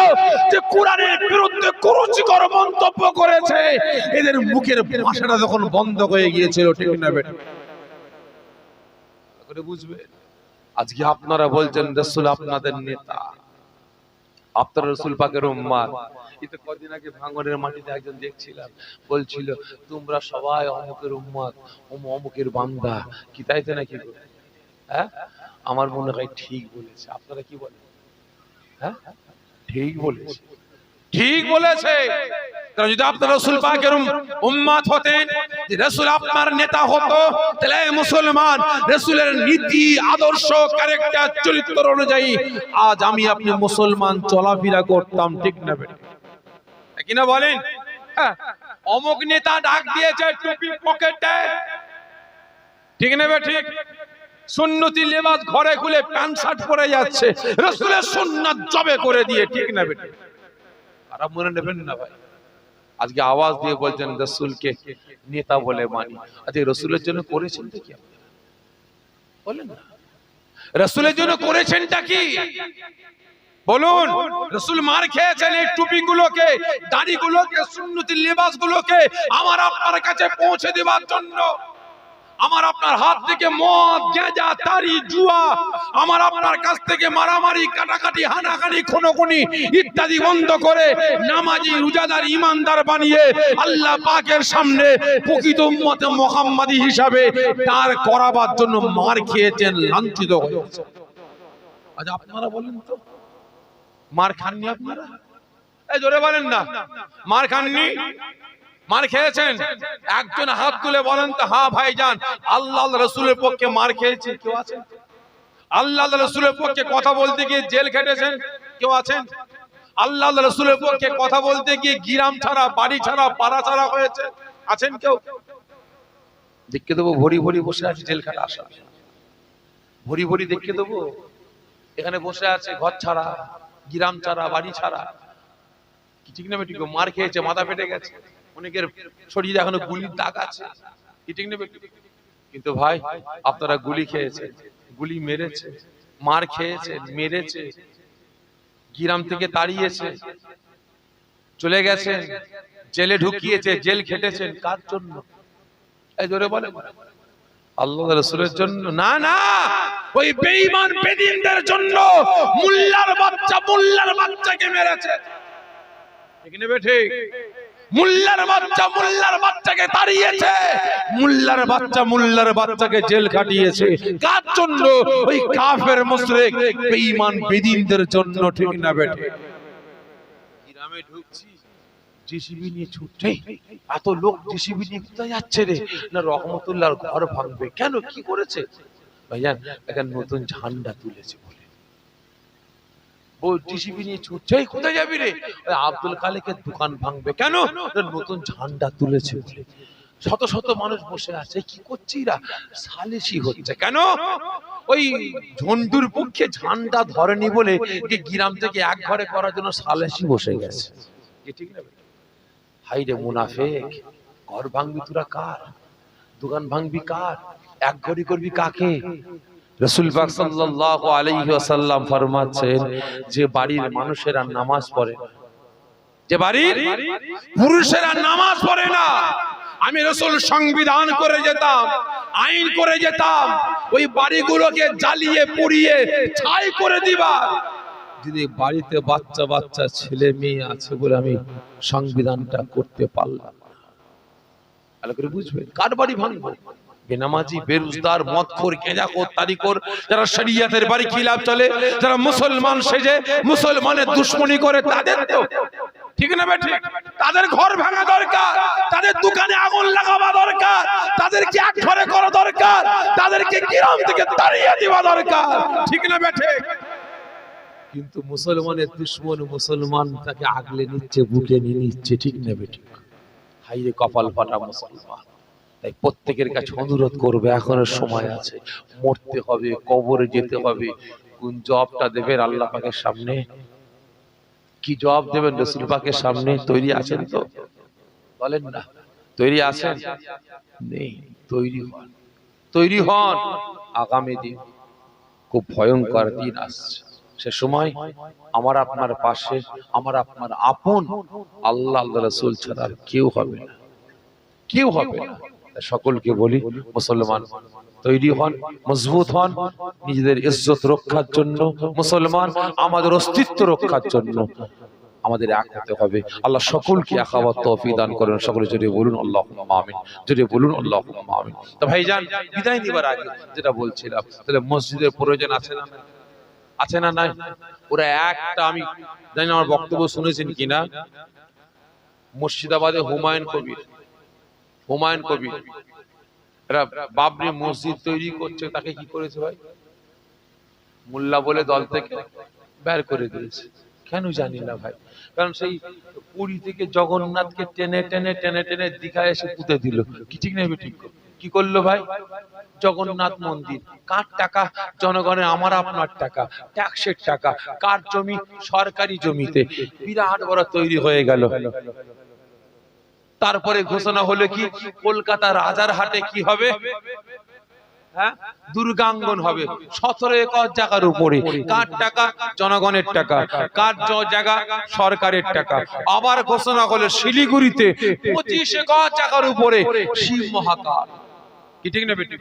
যে কোরআনের বিরুদ্ধে কুরুচিকর মন্তব্য করেছে। এদের মুখের ভাষাটা তখন বন্ধ হয়ে গিয়েছিল। ঠিক না বেটা? করে বুঝবে। আজকে আপনারা বলছেন রাসূল আপনাদের নেতা, আপনারা রাসূল পাকের উম্মত। এটা কদিন আগে ভাঙনের মাটিতে একজন দেখছিলাম, বলছিল তোমরা সবাই অমুকের উম্মত, অমুকের বান্দা। কি তাই তো নাকি? হ্যাঁ, আমার মনে হয় ঠিক বলেছে। আপনারা কি বলেন? হ্যাঁ, ঠিক বলেছে, ঠিক বলেছে। কারণ যদি আপনার রাসূল পাকের উম্মত হতেন, রাসূল আপনার নেতা হতো, তাহলে মুসলমান রাসূলের নীতি আদর্শ ক্যারেক্টার চরিত্র অনুযায়ী আজ আমি আপনি মুসলমান চলাফেরা করতাম, ঠিক না বেটা? কি না বলেন? অমুক নেতা ডাক দিয়েছে টুপি পকেটে, ঠিক না বে ঠিক? সুন্নতি লেবাস ঘরে খুলে প্যান্ট শার্ট পরে যাচ্ছে, রাসূলের সুন্নাত জবে করে দিয়ে, ঠিক না বেটা? খারাপ মনে নেবেন না ভাই। আজকে আওয়াজ দিয়ে বলছেন রাসূলকে নেতা বলে মানি। আজকে রাসূলের জন্য করেছেনটা কি আপনারা বলেন না? রাসূলের জন্য করেছেনটা কি বলুন? রাসূল মার খেয়েছেন এই টুপিগুলোকে, দাড়িগুলোকে, সুন্নতি লেবাসগুলোকে আমার আপনার কাছে পৌঁছে দেওয়ার জন্য। আমার আপনার হাত থেকে মদ, গাঁজা, তারি, জুয়া, আমার আপনার কাছ থেকে মারামারি, কাটাকাটি, হানাহানি, খুনোখুনি ইত্যাদি বন্ধ করে নামাজি, রোজাদার, ঈমানদার বানিয়ে আল্লাহ পাকের সামনে প্রকৃত উম্মত মুহাম্মাদী হিসাবে তার করাবার জন্য মার খেয়েছেন, লাঞ্ছিত হয়েছেন। আজ আপনারা বলেন তো, মার খাননি আপনারা? এই জোরে বলেন না, মার খাননি? মার খেয়েছেন? একজন হাত তুলে বলেন তো, হ্যাঁ ভাইজান আল্লাহ রাসূলের পক্ষে মার খেয়েছি। কেউ আছেন? আল্লাহ রাসূলের পক্ষে কথা বলতে গিয়ে জেল খেটেছেন? কেউ আছেন? আল্লাহ রাসূলের পক্ষে কথা বলতে গিয়ে গ্রাম ছাড়া, বাড়ি ছাড়া, পাড়া ছাড়া হয়েছে? আছেন কেউ? দেখে দেবো ভরি ভরি বসে আছে জেল খাটা আসা, ভরি ভরি দেখে দেবো এখানে বসে আছে ঘর ছাড়া, গ্রাম ছাড়া, বাড়ি ছাড়া, ঠিক না বেটি? মার খেয়েছে, মাথা ফেটে গেছে, অনেকের শরীরে এখনো গুলির দাগ আছে, ঠিক না বেটি? কিন্তু ভাই আপনারা গুলি খেয়েছে, গুলি মেরেছে, মার খেয়েছে, মেরেছে, গ্রাম থেকে তাড়িয়েছে, চলে গেছে, জেলে ঢুকিয়েছে, জেল খেটেছেন, কার জন্য? এই জোরে বলে আল্লাহ রাসূলের জন্য না, না, ওই বেঈমান বেদিনদের জন্য। মুল্লার বাচ্চাকে মেরেছে, ঠিক না বেঠি? মুল্লার বাচ্চাকে তাড়িয়েছে, মুল্লার বাচ্চাকে জেল খাটিয়েছে, কার জন্য? ওই কাফের মুশরিক বেঈমান বেদিনদের জন্য, ঠিক না বেঠি? গ্রামে ঢুকছি, জিসিবি নিয়ে ছুটছে, এত লোক জিসিবি নিয়ে কোথায় যাচ্ছে রে? না রহমতুল্লাহর ঘর ভাঙবে। কেন, কি করেছে? ভাইজান এখন নতুন ঝান্ডা তুলেছে বলে ও জিসিবি নিয়ে ছুটছে। কোথায় যাবি রে? আব্দুল খালেকের দোকান ভাঙবে। কেন? নতুন ঝান্ডা তুলেছে বলে। শত শত মানুষ বসে আছে, কি করছিরা? সালিশি হচ্ছে। কেন? ওই ঝন্ডুর পক্ষে ঝান্ডা ধরেনি বলে গ্রাম থেকে এক ঘরে করার জন্য সালিশি বসে গেছে, ঠিক না? হাই রে মুনাফিক, ঘর ভাঙবি তোরা কার? দোকান ভাঙবি কার? এক ঘড়ি করবি কাকে? রাসূল পাক সাল্লাল্লাহু আলাইহি ওয়াসাল্লাম ফরমাচ্ছেন, যে বাড়ির মানুষেরা নামাজ পড়ে, যে বাড়ির পুরুষেরা নামাজ পড়ে না, আমি রাসূল সংবিধান করে যেতাম, আইন করে যেতাম, ওই বাড়িগুলোকে জ্বালিয়ে পুড়িয়ে ছাই করে দিবা। যদি বাড়িতে বাচ্চা বাচ্চা ছেলে মেয়ে আছে বলে আমি সংবিধানটা করতে পারলাম না, ভালো করে বুঝবে। কার বাড়ি ভাঙবো? বেনামাজি, বেরুজদার, মদখোর, গেঁজাখোর, তারিখোর, যারা শরীয়তের বাড়ি খিলাফ চলে, যারা মুসলমান সেজে মুসলমানের দুশমনি করে, তাদের তো, ঠিক না বেঠি? তাদের ঘর ভাঙা দরকার, তাদের দোকানে আগুন লাগাবা দরকার, তাদেরকে এক ঘরে করা দরকার, তাদেরকে গ্রাম থেকে তাড়িয়ে দেওয়া দরকার, ঠিক না বেঠি? কিন্তু মুসলমানের দুশমন মুসলমান তাকে আগলে নিচ্ছে, বুকে নিয়ে নিচ্ছে, ঠিক না বেঠি? হাইরে কপাল ফাটা মুসলমান। তাই প্রত্যেকের কাছে অনুরোধ করবে, এখনো সময় আছে, মরতে হবে, কবরে যেতে হবে। কোন জবাবটা দেবেন আল্লাহ পাকের সামনে? কি জবাব দেবেন রাসূল পাকের সামনে? তৈরি আছেন তো? বলেন না, তৈরি আছেন? নেই, তৈরি হন। আগামী দিন খুব ভয়ঙ্কর দিন আসছে, সে সময় আমার আপনার পাশে, আমার আপনার আপন আল্লাহ রাসূল ছাড়া কেউ হবে না, কেউ হবে না। সকলকে বলি, মুসলমান তৈরি হন, মজবুত হন, নিজেদের ইজ্জত রক্ষার জন্য, মুসলমান আমাদের অস্তিত্ব রক্ষার জন্য আমাদের এক হতে হবে। আল্লাহ সকলকে এক হওয়ার তৌফিক দান করেন। সকলে জোরে বলুন আল্লাহুম্মা আমিন, জোরে বলুন আল্লাহুম্মা আমিন। তো ভাইজান, বিদায় নিবার আগে যেটা বলছিলাম, তাহলে মসজিদের প্রয়োজন আছে না? আছে না নাই? ওরা একটা, আমি জানি না আমার বক্তব্য শুনেছেন কিনা, মুর্শিদাবাদে হুমায়ুন কবির এরা বাবরি মসজিদ তৈরি করছে, তাকে কি করেছে ভাই? মোল্লা বলে দল থেকে বের করে দিয়েছে। কেন জানি না ভাই, কারণ সেই পুরী থেকে জগন্নাথকে টেনে টেনে টেনে টেনে দীঘায় এসে পুঁতে দিল। কি ঠিক নেই? ঠিক কি করলো ভাই? জগন্নাথ মন্দির কার টাকা? জনগণের, আমার আপনার টাকা, ট্যাক্সের টাকা। কার জমি? সরকারি জমিতে। বিরাট বড় তৈরি হয়ে গেল। তারপরে ঘোষণা হলো কি, কলকাতা রাজারহাটে কি হবে? হ্যাঁ, দুর্গাঙ্গন হবে 17 একর জায়গার উপরে। কার টাকা? জনগণের টাকা। কার জায়গা? সরকারের টাকা। আবার ঘোষণা হলো শিলিগুড়িতে 25 একর জায়গার উপরে শিব মহাকাল। কি ঠিক না বেটি?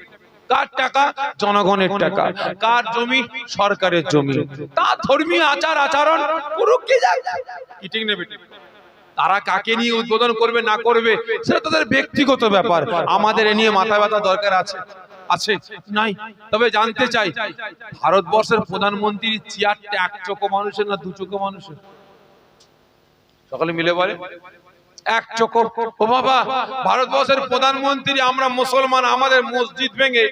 কার টাকা? জনগণের টাকা। কার জমি? সরকারের জমি। তার ধর্মীয় আচার আচরণ পুরো কি যায়? কি ঠিক না বেটি? তারা কাকে নিয়ে উদ্বোধন করবে না করবে সেটা তাদের ব্যক্তিগত ব্যাপার। আমাদের এ নিয়ে মাথা ব্যথা দরকার আছে? আছে নাই? তবে জানতে চাই, ভারতবর্ষের প্রধানমন্ত্রীর চেয়ারটা এক চোখো মানুষের না দু চোখো মানুষের? সকলে মিলে বলে এক চোখো। ও বাবা, ভারতবর্ষের প্রধানমন্ত্রী, আমরা মুসলমান, আমাদের মসজিদ ভেঙে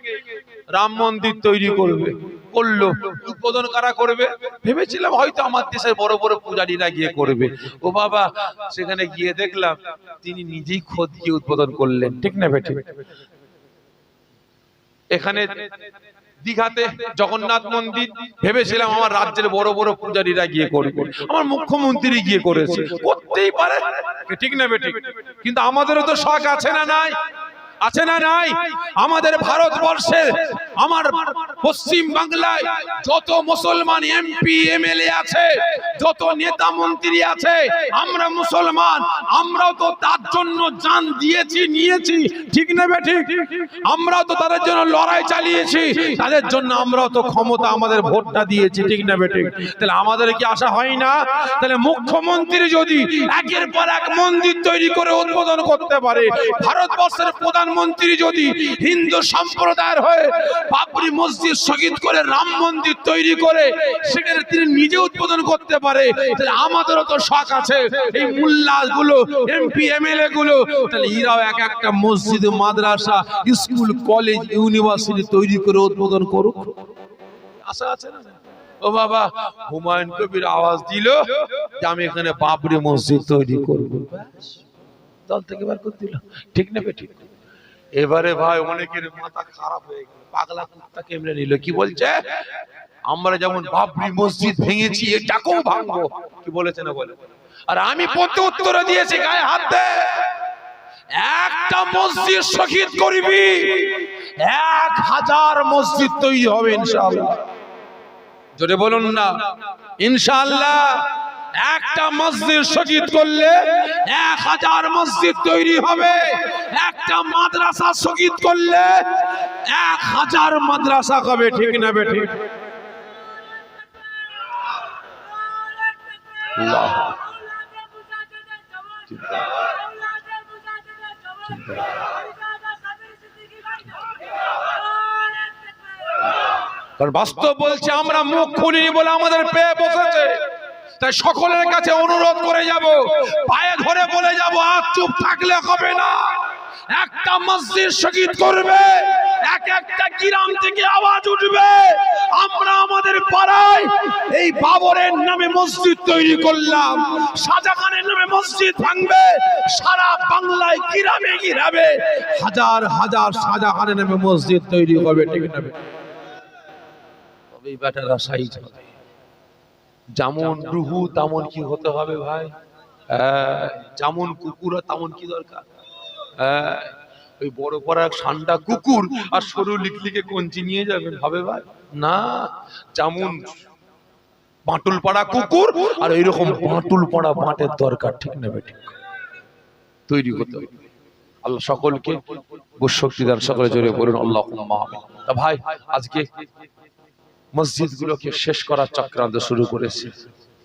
রাম মন্দির তৈরি করবে, করলো। উদ্বোধন কারা করবে? ভেবেছিলাম হয়তো আমার দেশের বড় বড় পূজারীরা গিয়ে করবে। ও বাবা, সেখানে গিয়ে দেখলাম তিনি নিজেই খোদ গিয়ে উদ্বোধন করলেন। ঠিক না বেঠিক? এখানে দীঘাতে জগন্নাথ মন্দির ভেবেছিলাম আমার রাজ্যের বড় বড় পূজারীরা গিয়ে করবে, আমার মুখ্যমন্ত্রী গিয়ে করেছে। করতেই পারে, ঠিক না বেঠিক? কিন্তু আমাদেরও তো শখ আছে না নাই? আছে না নাই? আমাদের ভারতবর্ষের, আমার পশ্চিম বাংলায় যত মুসলমান এমপি এমএলএ আছে, যত নেতা মন্ত্রী আছে, আমরা মুসলমান, আমরাও তো তার জন্য জান দিয়েছি, নিয়েছি। ঠিক না বেঠিক? আমরাও তো তাদের জন্য লড়াই চালিয়েছি, তাদের জন্য আমরাও তো ক্ষমতা, আমাদের ভোটটা দিয়েছি। ঠিক না বেঠিক? তাহলে আমাদের কি আশা হয় না? তাহলে মুখ্যমন্ত্রী যদি একের পর এক মন্দির তৈরি করে উদ্বোধন করতে পারে, ভারতবর্ষের প্রধানমন্ত্রী যদি হিন্দু সম্প্রদায়ের হয়ে বাবরি মসজিদ শহীদ করে রাম মন্দির তৈরি করে সেখানে তিনি নিজে উদ্বোধন করতে পারে, তাহলে আমাদেরও তো শখ আছে। এই মুল্লা গুলো, এমপি এমএলএ গুলো, তাহলে এরাও এক একটা মসজিদ, মাদ্রাসা, স্কুল, কলেজ, ইউনিভার্সিটি তৈরি করে উদ্বোধন করুক। আশা আছে না? ও বাবা, হুমায়ুন কবির আওয়াজ দিল যে আমি এখানে বাবরি মসজিদ তৈরি করব, দল থেকে বার করে দিল। ঠিক না বেঠিক? এবারে ভাই অনেকের মাথা খারাপ হয়ে গেল, পাগলা কুত্তা কেমনে নিল। কি বলছে? আমরা যেমন বাবরি মসজিদ ভেঙেছি, এটাকেও ভাঙবো। কি বলেছে না বলে? আর আমি প্রতি উত্তর দিয়েছি, গায়ে হাত দে, একটা মসজিদ শহীদ করবি, 1000 মসজিদ তৈরি হবে ইনশাআল্লাহ। জোরে বলুন না ইনশাআল্লাহ। একটা মসজিদ শহীদ করলে 1000 মসজিদ তৈরি হবে। একটা মাদ্রাসা শহীদ করলে 1000 মাদ্রাসা হবে। ঠিক না বেঠিক? আল্লাহ, কারণ বাস্তব বলছে, আমরা মুখ খুলিনি বলে আমাদের পেয়ে বসেছে। তাই সকলের কাছে অনুরোধ করে যাব, পায়ে ধরে বলে যাব, আর চুপ থাকলে হবে না। একটা মসজিদ শহীদ করবে, এক একটা গ্রাম থেকে আওয়াজ উঠবে, আমরা আমাদের পাড়ায় এই বাবরের নামে মসজিদ তৈরি করলাম, শাহজাহানের নামে মসজিদ ভাঙবে, সারা বাংলায় গ্রামে গ্রামে হাজার হাজার শাহজাহানের নামে মসজিদ তৈরি হবে। ঠিক না? তবে এই ব্যাটারা সাইজ হবে, যেমন রুহু তেমন কি হতে হবে ভাই? যেমন কুকুর তেমন কি দরকার? ওই বড় বড় এক ঠান্ডা কুকুর আর সরু লিকলিকে কঞ্চি নিয়ে যাবেন হবে ভাই? না, যেমন বাঁটুল পাড়া কুকুর আর এইরকম বাঁটুল পাড়া বাঁটের দরকার। ঠিক না বেঠিক? তৈরি হতে হবে। আল্লাহ সকলকে বুঝশক্তি দান। সকলে জোরে বলুন আল্লাহুম্মা আমিন। তা ভাই, আজকে মসজিদ গুলোকে শেষ করার চক্রান্ত শুরু করেছে,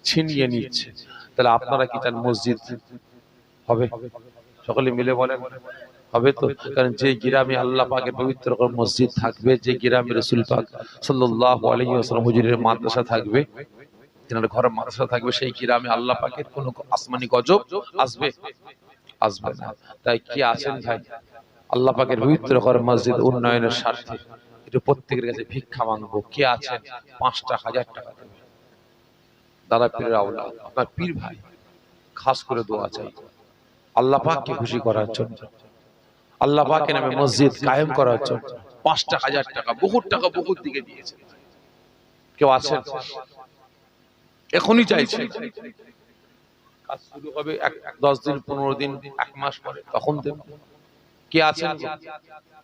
ছিনিয়ে নিচ্ছে। তাহলে আপনারা কি চান মসজিদ হবে? সকলে মিলে বলেন হবে তো? কারণ যে গ্রামে আল্লাহ পাকের পবিত্র মসজিদ থাকবে, যে গ্রামে রাসূল পাক সাল্লাল্লাহু আলাইহি ওয়াসাল্লাম হুজুরের মাদ্রাসা থাকবে, যেনার ঘরে মাদ্রাসা থাকবে, সেই গ্রামে আল্লাহ পাকের কোনো আসমানি গজব আসবে? আসবে না। তাই কি আছেন ভাই, আল্লাহ পাকের পবিত্র ঘর মসজিদ উন্নয়নের স্বার্থে একটু প্রত্যেকের কাছে ভিক্ষা মাংবো। কে আছেন 5টা 1000 টাকা দেবে? দাদা পীরের আওলাদ, আপনার পীর ভাই, খাস করে দোয়া চাই আল্লাহ পাককে খুশি করার জন্য, আল্লাহ পাকের নামে মসজিদ কায়েম করার জন্য। 5টা 1000 টাকা, বহুত টাকা বহুত দিকে দিয়েছে। কেউ আছেন? এখনই চাইছে, কাজ শুরু হবে 10 দিন 15 দিন 1 মাস পরে, তখন দেব। কে আছেন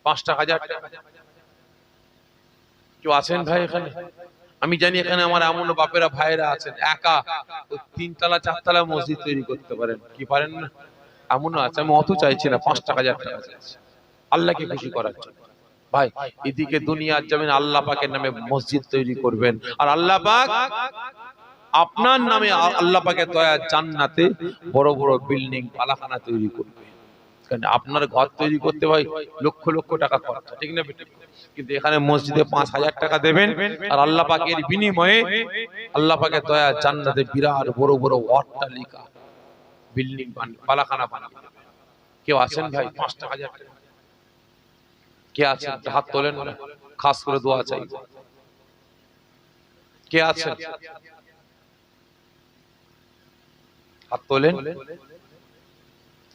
5টা 1000 টাকা? কেউ আছেন ভাই এখানে? আমি জানি এখানে আমার এমন বাপেরা ভাইরা আছেন একা 3 তলা 4 তলা মসজিদ তৈরি করতে পারেন, কি পারেন না? এমনও আছে। আমি অত চাইছি না, 5টা 1000 টাকা চাইছি আল্লাহকে খুশি করার জন্য। ভাই এদিকে দুনিয়ার জমিন আল্লাহ পাকের নামে মসজিদ তৈরি করবেন, আর আল্লাহ পাক আপনার নামে আল্লাহ পাকের দয়া জান্নাতে বড় বড় বিল্ডিং পালাখানা তৈরি করবে। কারণ আপনার ঘর তৈরি করতে ভাই লক্ষ লক্ষ টাকা খরচা, ঠিক না বেটি? কিন্তু এখানে মসজিদে 5000 টাকা দেবেন, আর আল্লাহ পাকের বিনিময়ে আল্লাহ পাকের দয়া জান্নাতে বিরাট বড় বড় অট্টালিকা বিল্ডিং পালাখানা বানিয়ে দেবে। কেউ আছেন ভাই 5টা 1000 টাকা? কে আছেন? হাত তোলেন না, খাস করে দোয়া চাই। কে আছেন? হাত তোলেন।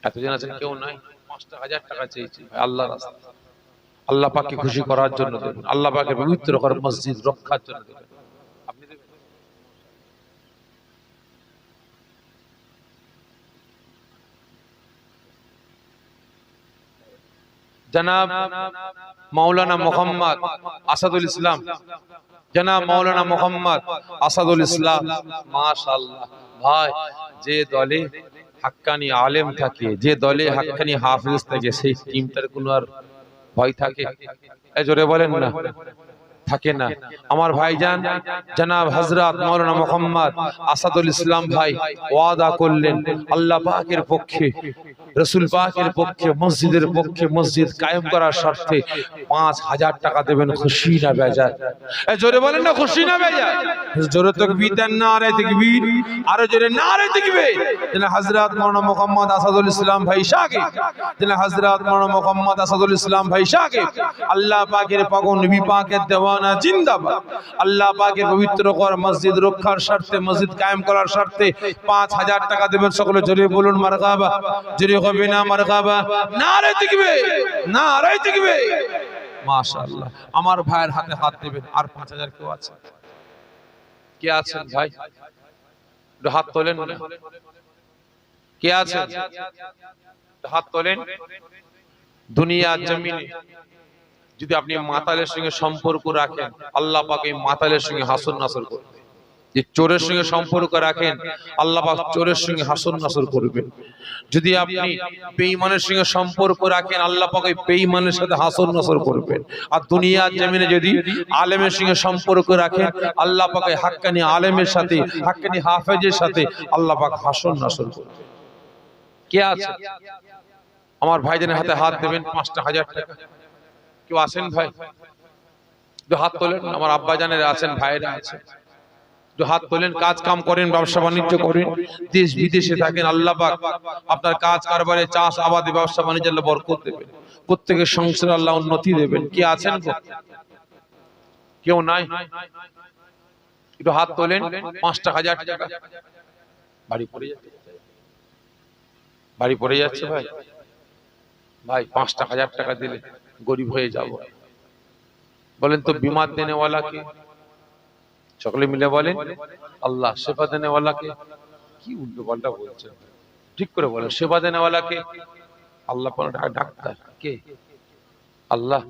এতজন আছেন, কেউ নাই? 5টা 1000 টাকা চেয়েছি ভাই আল্লাহর রাস্তায়, আল্লাহ পাককে খুশি করার জন্য দেবেন, আল্লাহ পাকের পবিত্র ঘর মসজিদ রক্ষার জন্য দেবেন। আপনি দেবেন? জনাব মাওলানা মোহাম্মদ আসাদুল ইসলাম, জনাব মাওলানা মোহাম্মদ আসাদুল ইসলাম, মাশাআল্লাহ। ভাই যে দলে হাক্কানি আলেম থাকে, যে দলে হাক্কানি হাফেজ থাকে, সেই টিমটার কোনো আর ভয় থাকে? এই জোরে বলেন না, থাকে না। আমার ভাইজান জনাব হযরত মাওলানা মোহাম্মদ আসাদুল ইসলাম ভাই ওয়াদা করলেন আল্লাহ পাকের পক্ষে, রাসূল পাকের পক্ষে, মসজিদের পক্ষে, মসজিদ কায়েম করার স্বার্থে 5000 টাকা দেবেন। খুশি না বেজার? এই জোরে বলেন না, খুশি না বেজার? জোরে তাকবীর দেন, নারে তাকবীর, আরো জোরে নারে তাকবীর। জনাব হযরত মাওলানা মোহাম্মদ আসাদুল ইসলাম ভাই সাহেব, জনাব হযরত মাওলানা মোহাম্মদ আসাদুল ইসলাম ভাই সাহেব, আল্লাহ পাকের পাগল নবী পাকের দেওয়ানা জিন্দাবাদ। আল্লাহ পাকের পবিত্র ঘর মসজিদ রক্ষার স্বার্থে, মসজিদ কায়েম করার স্বার্থে 5000 টাকা দেবেন। সকলে জোরে বলুন মারহাবা। জোরে হবে না মারহাবা? নারে তাকবীর, নারে তাকবীর। মাশাআল্লাহ। আমার ভাইয়ের হাতে হাত দেবেন। আর 5000 কেউ আছে? কে আছেন ভাই? একটু হাত তোলেন না। কে আছেন? হাত তোলেন। দুনিয়ার জমিনে যদি আপনি মাতালের সঙ্গে সম্পর্ক রাখেন, আল্লাহ পাক এই মাতালের সঙ্গে হাসর নাসর করবে। যে চোরের সঙ্গে সম্পর্ক রাখেন, আল্লাহ পাক চোরের সঙ্গে হাসর নাসর করবেন। যদি আপনি বেঈমানের সঙ্গে সম্পর্ক রাখেন, আল্লাহ পাক ওই বেঈমানের সাথে হাসর নাসর করবেন। আর দুনিয়ার জমিনে যদি আলেমের সঙ্গে সম্পর্ক রাখেন, আল্লাহ পাক ওই হাক্কানি আলেমের সাথে, হাক্কানি হাফেজের সাথে আল্লাহ পাক হাসর নাসর করবেন। কে আছে? আমার ভাইজানের হাতে হাত দেবেন। 5টা 1000 টাকা কেউ আছেন ভাই? একটু হাত তোলেন। আমার আব্বা জানেরা আছেন, ভাইরা আছেন, একটু হাত তোলেন। কাজ কাম করেন, ব্যবসা বাণিজ্য করেন, দেশ বিদেশে থাকেন, আল্লাহ পাক আপনার কাজ কারবারে, চাষ আবাদে, ব্যবসা বাণিজ্যে আল্লাহ বরকত দেবেন, প্রত্যেকের সংসারে আল্লাহ উন্নতি দেবেন। কি আছেন গো? কেউ নাই? একটু হাত তোলেন। 5টা 1000 টাকা বাড়ি পড়ে যাচ্ছে, বাড়ি পড়ে যাচ্ছে ভাই। ভাই 5টা 1000 টাকা দিলে গরিব হয়ে যাব। বলেন তো বিমার দেনে ওয়ালা কে? সকলে মিলে বলেন আল্লাহ। সেবা দেনে ওয়ালা কে? কি উল্টো পাল্টা বলছেন, ঠিক করে বলেন। সেবা দেনে ওয়ালা কে? আল্লাহ। ডাক্তার কে? আল্লাহ।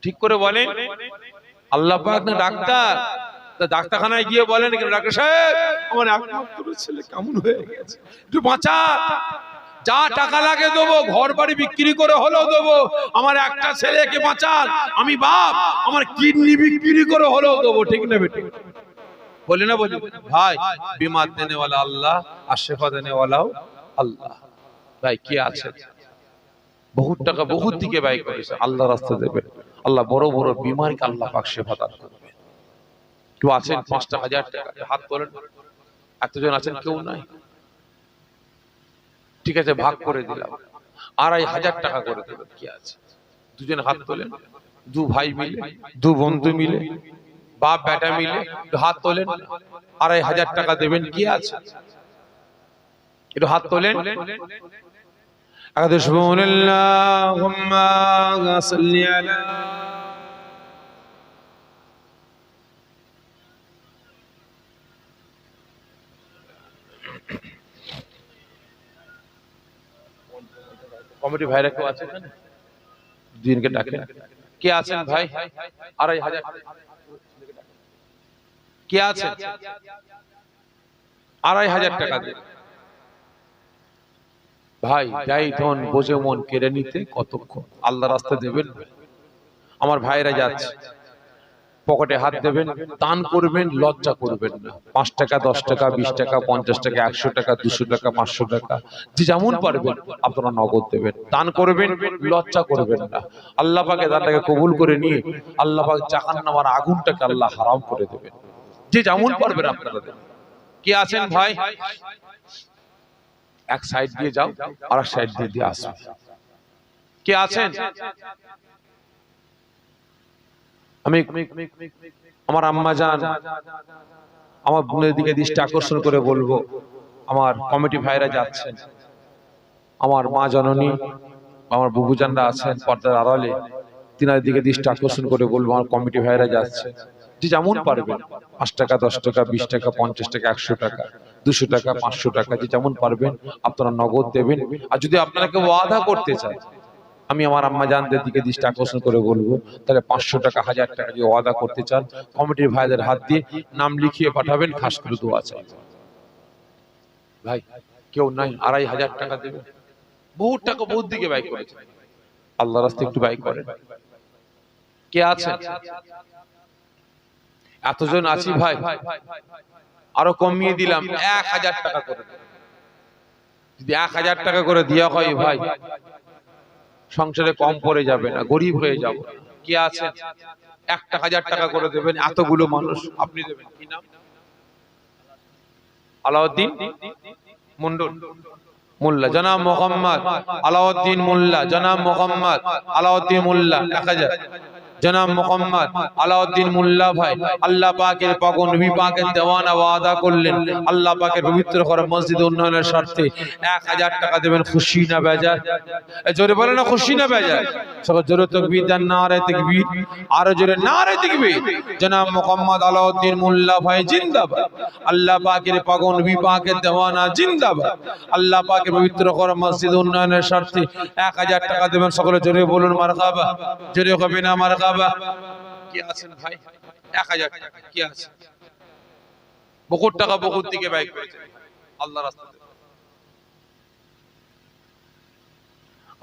ঠিক করে বলেন। আল্লাহ পাক না ডাক্তার? তা ডাক্তারখানায় গিয়ে বলেন ডাক্তার সাহেব আমার একমাত্র ছেলে কেমন হয়ে গেছে, একটু বাঁচা, যা টাকা লাগে দেবো, ঘর বাড়ি বিক্রি করে হলেও দেবো, আমার একটা ছেলেকে বাঁচান, আমি বাপ, আমার কিডনি বিক্রি করে হলেও দেবো, ঠিক না বেটি? বলি না বলি? ভাই বিমার দেনে ওয়ালা আল্লাহ, আর শেফা দেনে ওয়ালাও আল্লাহ। ভাই কি আছে? বহুত টাকা বহুত দিকে ব্যয় করেছে, আল্লাহ রাস্তা দেবেন। আল্লাহ বড় বড় বিমারকে আল্লাহ পাক শেফা দান করবে। কেউ আছেন 5টা 1000 টাকা হাত তোলেন? এতজন আছেন? কেউ নাই? ঠিক আছে, ভাগ করে দিলাম, 2500 টাকা করে দেবেন, কি আছে? দুজন হাত তোলেন, দু ভাই মিলে, দু বন্ধু মিলে, বাপ বেটা মিলে হাত তোলেন, 2500 টাকা দেবেন, কি আছে? একটু হাত তোলেন। আল্লাহুম্মা সাল্লি আলা কমিটি ভাইরা কেউ আছে এখানে? দিনকে ডাকেন। কে আছেন ভাই? 2500 কে আছে? 2500 টাকা দিন ভাই। ব্যয় ধন বোঝে মন কেড়ে নিতে কতক্ষণ? আল্লাহ রাস্তা দেবেন। আমার ভাইরা যাচ্ছে, পকেটে হাত দেবেন, দান করবেন, লজ্জা করবেন না। 5 টাকা 10 টাকা 20 টাকা 50 টাকা 100 টাকা 200 টাকা 500 টাকা যে যেমন পারবেন আপনারা নগদ দেবেন, দান করবেন, লজ্জা করবেন না। আল্লাহ পাকে দানটাকে কবুল করে নিয়ে আল্লাহ পাক জাহান্নামের আগুনটাকে আল্লাহ হারাম করে দেবেন। যে যেমন পারবেন আপনারা দেবেন। কে আছেন ভাই? এক সাইড দিয়ে যাও, আর এক সাইড দিয়ে আসবে। কে আছেন? আমি আমার আম্মা জান, আমার বোনের দিকে দৃষ্টি আকর্ষণ করে বলবো, আমার কমিটি ভাইরা যাচ্ছেন, আমার মা জননী, আমার বুবুজানরা আছেন পর্দার আড়ালে, তিনার দিকে দৃষ্টি আকর্ষণ করে বলবো, আমার কমিটি ভাইরা যাচ্ছে, যে যেমন পারবেন 5 টাকা 10 টাকা 20 টাকা 50 টাকা 100 টাকা 200 টাকা 500 টাকা যে যেমন পারবেন আপনারা নগদ দেবেন। আর যদি আপনারা কেউ ওয়াদা করতে চান, আমি আমার আম্মা জানদের দিকে দৃষ্টি আকর্ষণ করে বলবো, তাহলে 500 টাকা 1000 টাকা যদি ওয়াদা করতে চান, কমিটির ভাইদের হাত দিয়ে নাম লিখিয়ে পাঠাবেন, খাস করে দোয়া চাই। ভাই কেউ নাই? 2500 টাকা দেবেন। বহুত টাকা বহুত দিকে ব্যয় করেছে, আল্লাহ রাস্তায় একটু ব্যয় করেন। কে আছে? এতজন আছি ভাই, আরো কমিয়ে দিলাম 1000 টাকা করে। যদি 1000 টাকা করে দেওয়া হয় ভাই, সংসারে কম পড়ে যাবে না, গরিব হয়ে যাব। কে আছেন? 1000 টাকা করে দেবেন, এতগুলো মানুষ আপনি দেবেন। কি নাম? আলাউদ্দিন মন্ডল মোল্লা, জনাব মোহাম্মদ আলাউদ্দিন মোল্লা, জনাব মোহাম্মদ আলাউদ্দিন মোল্লা 1000। জনাব মোহাম্মদ আলাউদ্দিন মোল্লা ভাই আল্লাহ পাকের পাগল নবী পাকের দেওয়ানা ওয়াদা করলেন, আল্লাহ পাকের পবিত্র ঘর মসজিদ উন্নয়নের স্বার্থে 1000 টাকা দেবেন। খুশি না বেজার? জোরে বলেন না, খুশি না বেজার? সবাই জোরে তাকবীর দেন, নারে তাকবীর, আরো জোরে নারে তাকবীর। জনাব মোহাম্মদ আলাউদ্দিন মোল্লা ভাই জিন্দাবাদ। আল্লাহ পাকের পাগল নবী পাকের দেওয়ানা জিন্দাবাদ। আল্লাহ পাকের পবিত্র ঘর মসজিদ উন্নয়নের স্বার্থে 1000 টাকা দেবেন। সকলে জোরে বলুন মারহাবা। জোরে হবে না মারহাবা? কি আছেন ভাই? 1000 টাকা। কি আছে? বহুত টাকা বহুত দিকে ব্যয় করেছে আল্লাহ রাস্তাতে।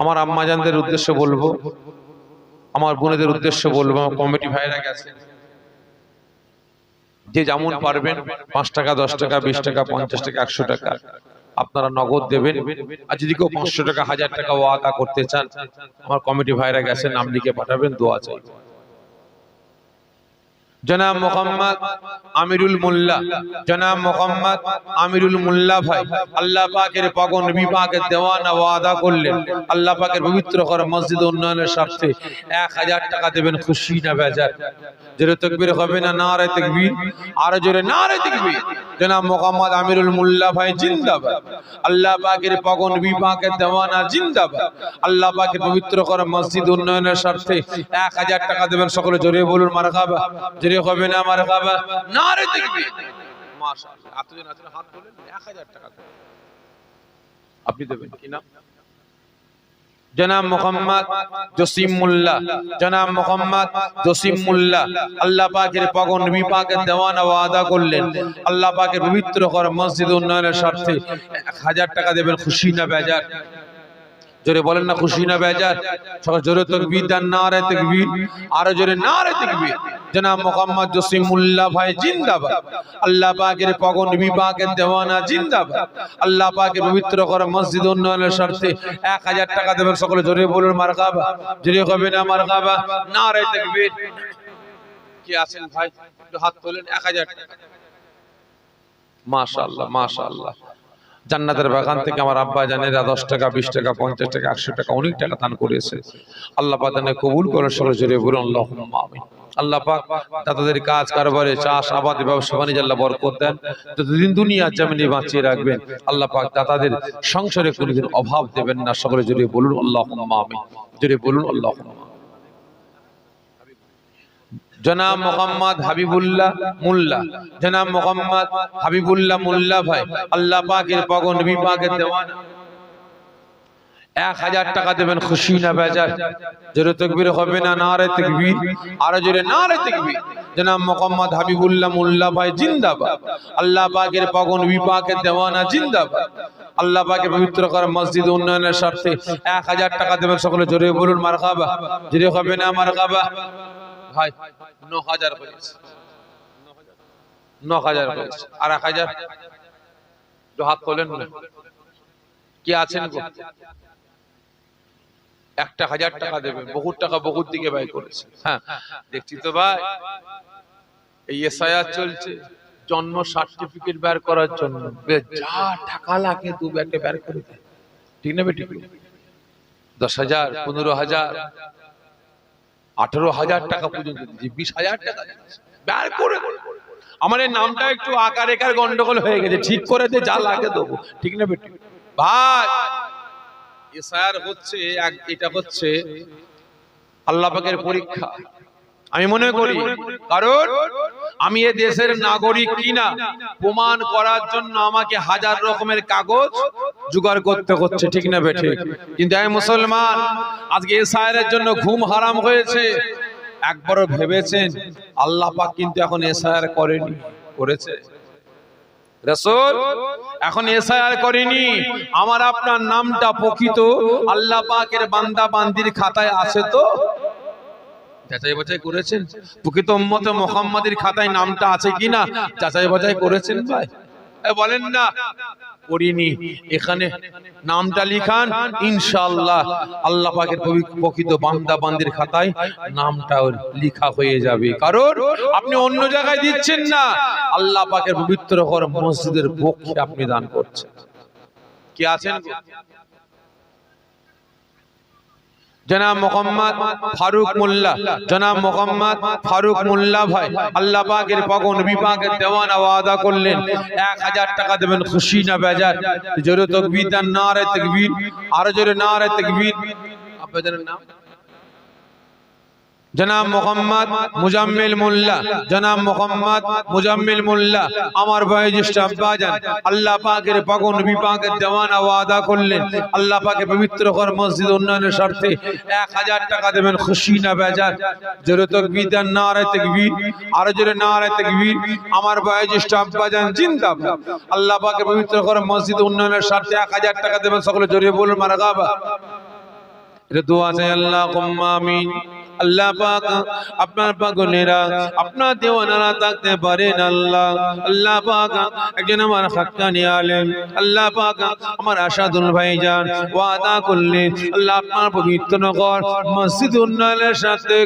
আমার আম্মা জানদের উদ্দেশ্য বলবো, আমার বোনেদের উদ্দেশ্য বলবো, আমার কমিটি ভাইরা গেছে, যে যেমন পারবেন 5 টাকা 10 টাকা 20 টাকা 50 টাকা 100 টাকা আপনারা নগদ দেবেন। আর যদি কেউ 500 টাকা 1000 টাকা ওয়াদা করতে চান, আমার কমিটি ভাইরা গেছে, নাম লিখে পাঠাবেন, দোয়া চাই। জনাব মোহাম্মদ আমিরুল মোল্লা, জনাব মোহাম্মদ আমিরুল মোল্লা ভাই আল্লাহ পাকের পাগল নবী পাকের দেওয়ানা ওয়াদা করলেন, আল্লাহ পাকের পবিত্র ঘর মসজিদ উন্নয়নের স্বার্থে 1000 টাকা দেবেন। খুশি না বেজার? জোরে তাকবীর হবে না? নারে তাকবীর, আরো জোরে নারে তাকবীর। জনাব মোহাম্মদ আমিরুল মোল্লা ভাই জিন্দাবাদ। আল্লাহ পাকের পাগল নবী পাকের দেওয়ানা জিন্দাবাদ। আল্লাহ পাকের পবিত্র ঘর মসজিদ উন্নয়নের স্বার্থে 1000 টাকা দেবেন। সকলে জোরে বলুন মারহাবা। জোরে হবে না মারহাবা? নারে তাকবীর। মাশাআল্লাহ, এতজন আছেন, হাত তোলেন। 1000 টাকা আপনি দেবেন। কি নাম? জনাব মোহাম্মদ জসিম মোল্লা, জনাব মোহাম্মদ জসিম মোল্লা আল্লাহ পাকের পাগল নবী পাকের দেওয়ানা ওয়াদা করলেন, আল্লাহ পাকের পবিত্র ঘর মসজিদ উন্নয়নের স্বার্থে 1000 টাকা দেবেন। খুশি না বেজার? জোরে বলেন না খুশি না বেজার? সবাই জোরে তাকবীর দেন, নারে তাকবীর, আরো জোরে নারে তাকবীর। জনাব মোহাম্মদ জসিমুল্লাহ ভাই জিন্দাবাদ। আল্লাহ পাকের পাগল নবী পাকের দেওয়ানা জিন্দাবাদ। আল্লাহ পাকের পবিত্র করা মসজিদ উন্নয়নের স্বার্থে 1000 টাকা দেবেন, সকলে জোরে বলুন মারহাবা। জোরে হবে না মারহাবা? নারে তাকবীর। কি আছেন ভাই একটু হাত তোলেন। 1000 টাকা। মাশাআল্লাহ মাশাআল্লাহ। জান্নাতের বাগান থেকে আমার আব্বা জানেরা 10 টাকা 20 টাকা 50 টাকা 100 টাকা অনেক টাকা দান করেছে। আল্লাহ পাক তাদের কবুল করে, সকলে জোরে বলুন আল্লাহুম্মা আমিন। আল্লাহ পাক তাদের কাজ কারবারে চাষ আবাদ ব্যবসা বাণিজ্যে আল্লাহ বরকত দেন, যতদিন দুনিয়া জমিনে বাঁচিয়ে রাখবেন আল্লাহ পাক তাদের সংসারে কোনোদিন অভাব দেবেন না। সকলে জোরে বলুন আল্লাহুম্মা আমিন। জোরে বলুন আল্লাহুম্মা। জনাব মোহাম্মদ হাবিবুল্লাহ মোল্লা, জনাব মোহাম্মদ হাবিবুল্লাহ মোল্লা ভাই আল্লাহ পাকের পাগল নবী পাকের দেওয়ানা 1000 টাকা দেবেন, খুশি না বেজার? জোরে তাকবীর হবে না? নারে তাকবীর, আরো জোরে নারে তাকবীর। জনাব মোহাম্মদ হাবিবুল্লাহ মোল্লা ভাই জিন্দাবাদ। আল্লাহ পাকের পাগল নবী পাকের দেওয়ানা জিন্দাবাদ। আল্লাহ পাকের পবিত্র করা মসজিদ উন্নয়নের স্বার্থে 1000 টাকা দেবেন, সকলে জোরে বলুন মারহাবা। জোরে হবে না মারহাবা? ভাই 9000 হয়েছে, 9000 হয়েছে, আর 1000 তো হাত তোলেন না। কি আছেন গো? একটা 1000 টাকা দেবেন, বহুত টাকা বহুত দিকে ব্যয় করেছে। হ্যাঁ দেখছি তো ভাই, এই এসআইআর চলছে জন্ম সার্টিফিকেট বের করার জন্য, যা টাকা লাগে দু ব্যাগে বের করে দেয়, ঠিক না বেটি? 10,000 15,000 18,000 টাকা পর্যন্ত দিয়েছি, 20,000 টাকা বের করে। আমার এই নামটা একটু আকার একার গন্ডগোল হয়ে গেছে, ঠিক করে দে, যা লাগে দেবো, ঠিক না বেটি? ভাই এসআইআর হচ্ছে, এটা হচ্ছে আল্লাহ পাকের পরীক্ষা আমি মনে করি, কারণ আমি এ দেশের নাগরিক কিনা প্রমাণ করার জন্য আমাকে হাজার রকমের কাগজ জোগাড় করতে হচ্ছে, ঠিক না বেঠে? কিন্তু এই মুসলমান আজকে এসআইআর এর জন্য ঘুম হারাম হয়েছে। একবারও ভেবেছেন আল্লাহ পাক কিন্তু এখন এসআইআর করেনি? করেছে রাসূল, এখন এসআইআর করেনি। আমার আপনার নামটা প্রকৃত আল্লাহ পাকের বান্দা বান্দির খাতায় আছে তো? যাচাই বাছাই করেছেন? প্রকৃত উম্মতে মুহাম্মাদের খাতায় নামটা আছে কিনা যাচাই বাছাই করেছেন ভাই? বলেন না করিনি। এখানে নামটা লিখান, ইনশাআল্লাহ আল্লাহ পাকের প্রকৃত বান্দা বান্দির খাতায় নামটাও লেখা হয়ে যাবে। কারণ আপনি অন্য জায়গায় দিচ্ছেন না, আল্লাহ পাকের পবিত্র ঘর মসজিদের পক্ষে আপনি দান করছেন। কি আছেন? জনাব মোহাম্মদ ফারুক মোল্লা, জনাব মোহাম্মদ ফারুক মোল্লা ভাই আল্লাহ পাকের পাগল নবী পাকের দেওয়ানা ওয়াদা করলেন 1000 টাকা দেবেন, খুশি না বেজার? জোরে তাকবীর দেন, নারে তাকবীর, আরো জোরে নারে তাকবীর। আপনাদের নাম? জনাব মোহাম্মদ মুজাম্মিল মোল্লা, জনাব মোহাম্মদ মুজাম্মিল মোল্লা আমার ভাই জ্যেষ্ঠ আব্বাজান আল্লাহ পাকের পাগল নবী পাকের দেওয়ানা ওয়াদা করলেন আল্লাহ পাকের পবিত্র ঘর মসজিদ উন্নয়নের স্বার্থে 1000 টাকা দেবেন, খুশি না বেজার? জোরে তাকবীর দেন, নারে তাকবীর, আরো জোরে নারে তাকবীর। আমার ভাই জ্যেষ্ঠ আব্বাজান জিন্দাবাদ। আল্লাহ পাকের পবিত্র ঘর মসজিদ উন্নয়নের স্বার্থে 1000 টাকা দেবেন, সকলে জোরে বলুন মারহাবা। এটা দোয়া চাই, আল্লাহুম্মা আমিন। আল্লাহ পাক আপনার পাগলেরা আপনার দেওয়ানারা থাকতে পারেন আল্লাহ। আল্লাহ পাক একজন আমার হাক্কানি আলেম আল্লাহ পাক আমার আশাদুল ভাইজান ওয়াদা করলেন আল্লাহ আপনার পবিত্র নগর মসজিদ উন্নয়নের সাথে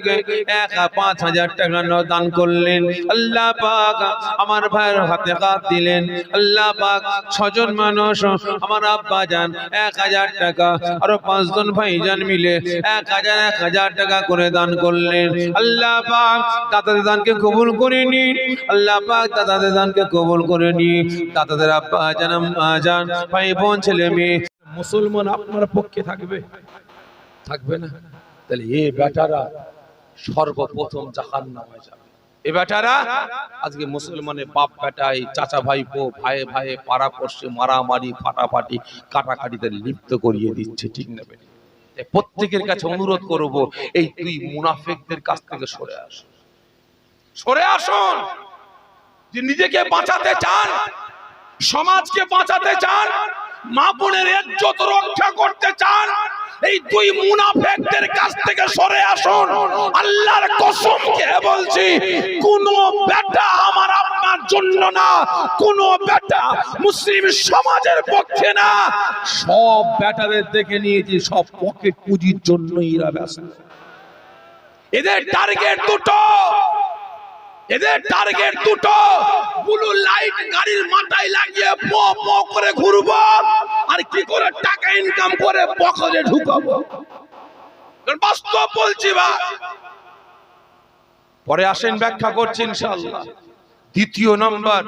5,000 টাকা দান করলেন। আল্লাহ পাক আমার ভাইয়ের হাতে হাত দিলেন। আল্লাহ পাক 6 জন মানুষ আমার আব্বা জান 1000 টাকা, আর 5 জন ভাইজান মিলে 1000 টাকা করে দান করলেন। আল্লাহ পাক দাতাদের দানকে কবুল করে নিন। আল্লাহ পাক দাতাদের দানকে কবুল করে নিন। দাতাদের আব্বা জান আম্মা জান ভাই বোন ছেলে মেয়ে মুসলমান আপনার পক্ষে থাকবে? থাকবে না? তাহলে এই বেটারা সর্বপ্রথম জাহান্নামে যাবে। এই বেটারা আজকে মুসলমানের বাপ বেটাই চাচা ভাইপো ভাইয়ে ভাইয়ে পাড়া পড়শে মারামারি ফাটাফাটি কাটাকাটিতে লিপ্ত করিয়ে দিচ্ছে, ঠিক না? প্রত্যেকের কাছে অনুরোধ করব, এই দুই মুনাফিকদের কাছ থেকে সরে আসুন, সরে আসুন। যে নিজেকে বাঁচাতে চান, সমাজকে বাঁচাতে চান, মা বোনের ইজ্জত রক্ষা করতে চান, এই দুই মুনাফিকদের কাছ থেকে সরে আসুন। আল্লাহর কসম খেয়ে বলছি, কোন বেটা আমার আপনার জন্য না, কোন বেটা মুসলিম সমাজের পক্ষে না। সব বেটাদের দেখে নিয়েছি, সব পকেট পুঁজির জন্যই এরা ব্যস্ত। এদের টার্গেট দুটো, এদের টার্গেট দুটো, ব্লু লাইট গাড়ির মাথায় লাগিয়ে প প করে ঘুরবো, আর কি করে টাকা ইনকাম করে পকেটে ঢুকাবো। বাস্তব বলছি ভাই। পরে আসেন ব্যাখ্যা করছি ইনশাআল্লাহ। দ্বিতীয় নম্বর,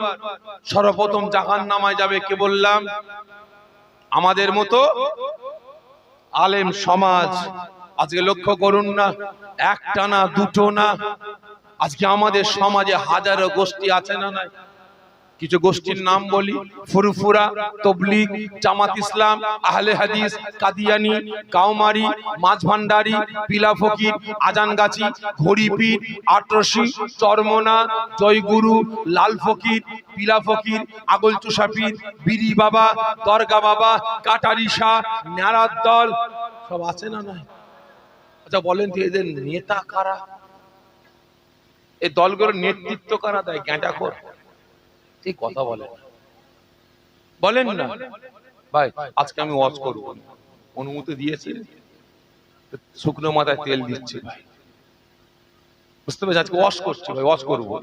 সর্বপ্রথম জাহান্নামায় যাবে কে বললাম? আমাদের মতো আলেম সমাজ। আজকে লক্ষ্য করুন না, একটা না দুটো না, আজকে আমাদের সমাজে হাজারো গোষ্ঠী আছে না নাই? কিছু গোষ্ঠীর নাম বলি: ফুরফুরা, তবলিগ, জামাত ইসলাম, আহলে হাদিস, কাদিয়ানি, কাউমারি, মাঝভান্ডারি, পিলা ফকির, আজানগাছি, ঘড়িপীর, আটরশি, চরমনা, জয়গুরু, লাল ফকির, পিলা ফকির, আগল চুষাপীর, বিরি বাবা, দরগা বাবা, কাটারি শাহ, ন্যাড়ার দল, সব আছে না নাই? আচ্ছা বলেন তো, এদের নেতা কারা? এই দলগুলোর নেতৃত্ব কারা দেয়? গ্যাঁটাখোর। এই কথা বলেন না ভাই। আজকে আমি ওয়াজ করব, অনুমতি দিয়েছি, শুকনো মাথায় তেল দিচ্ছি ভাই, বুঝতে পেরেছি? আজকে ওয়াজ করছি ভাই, ওয়াজ করবো।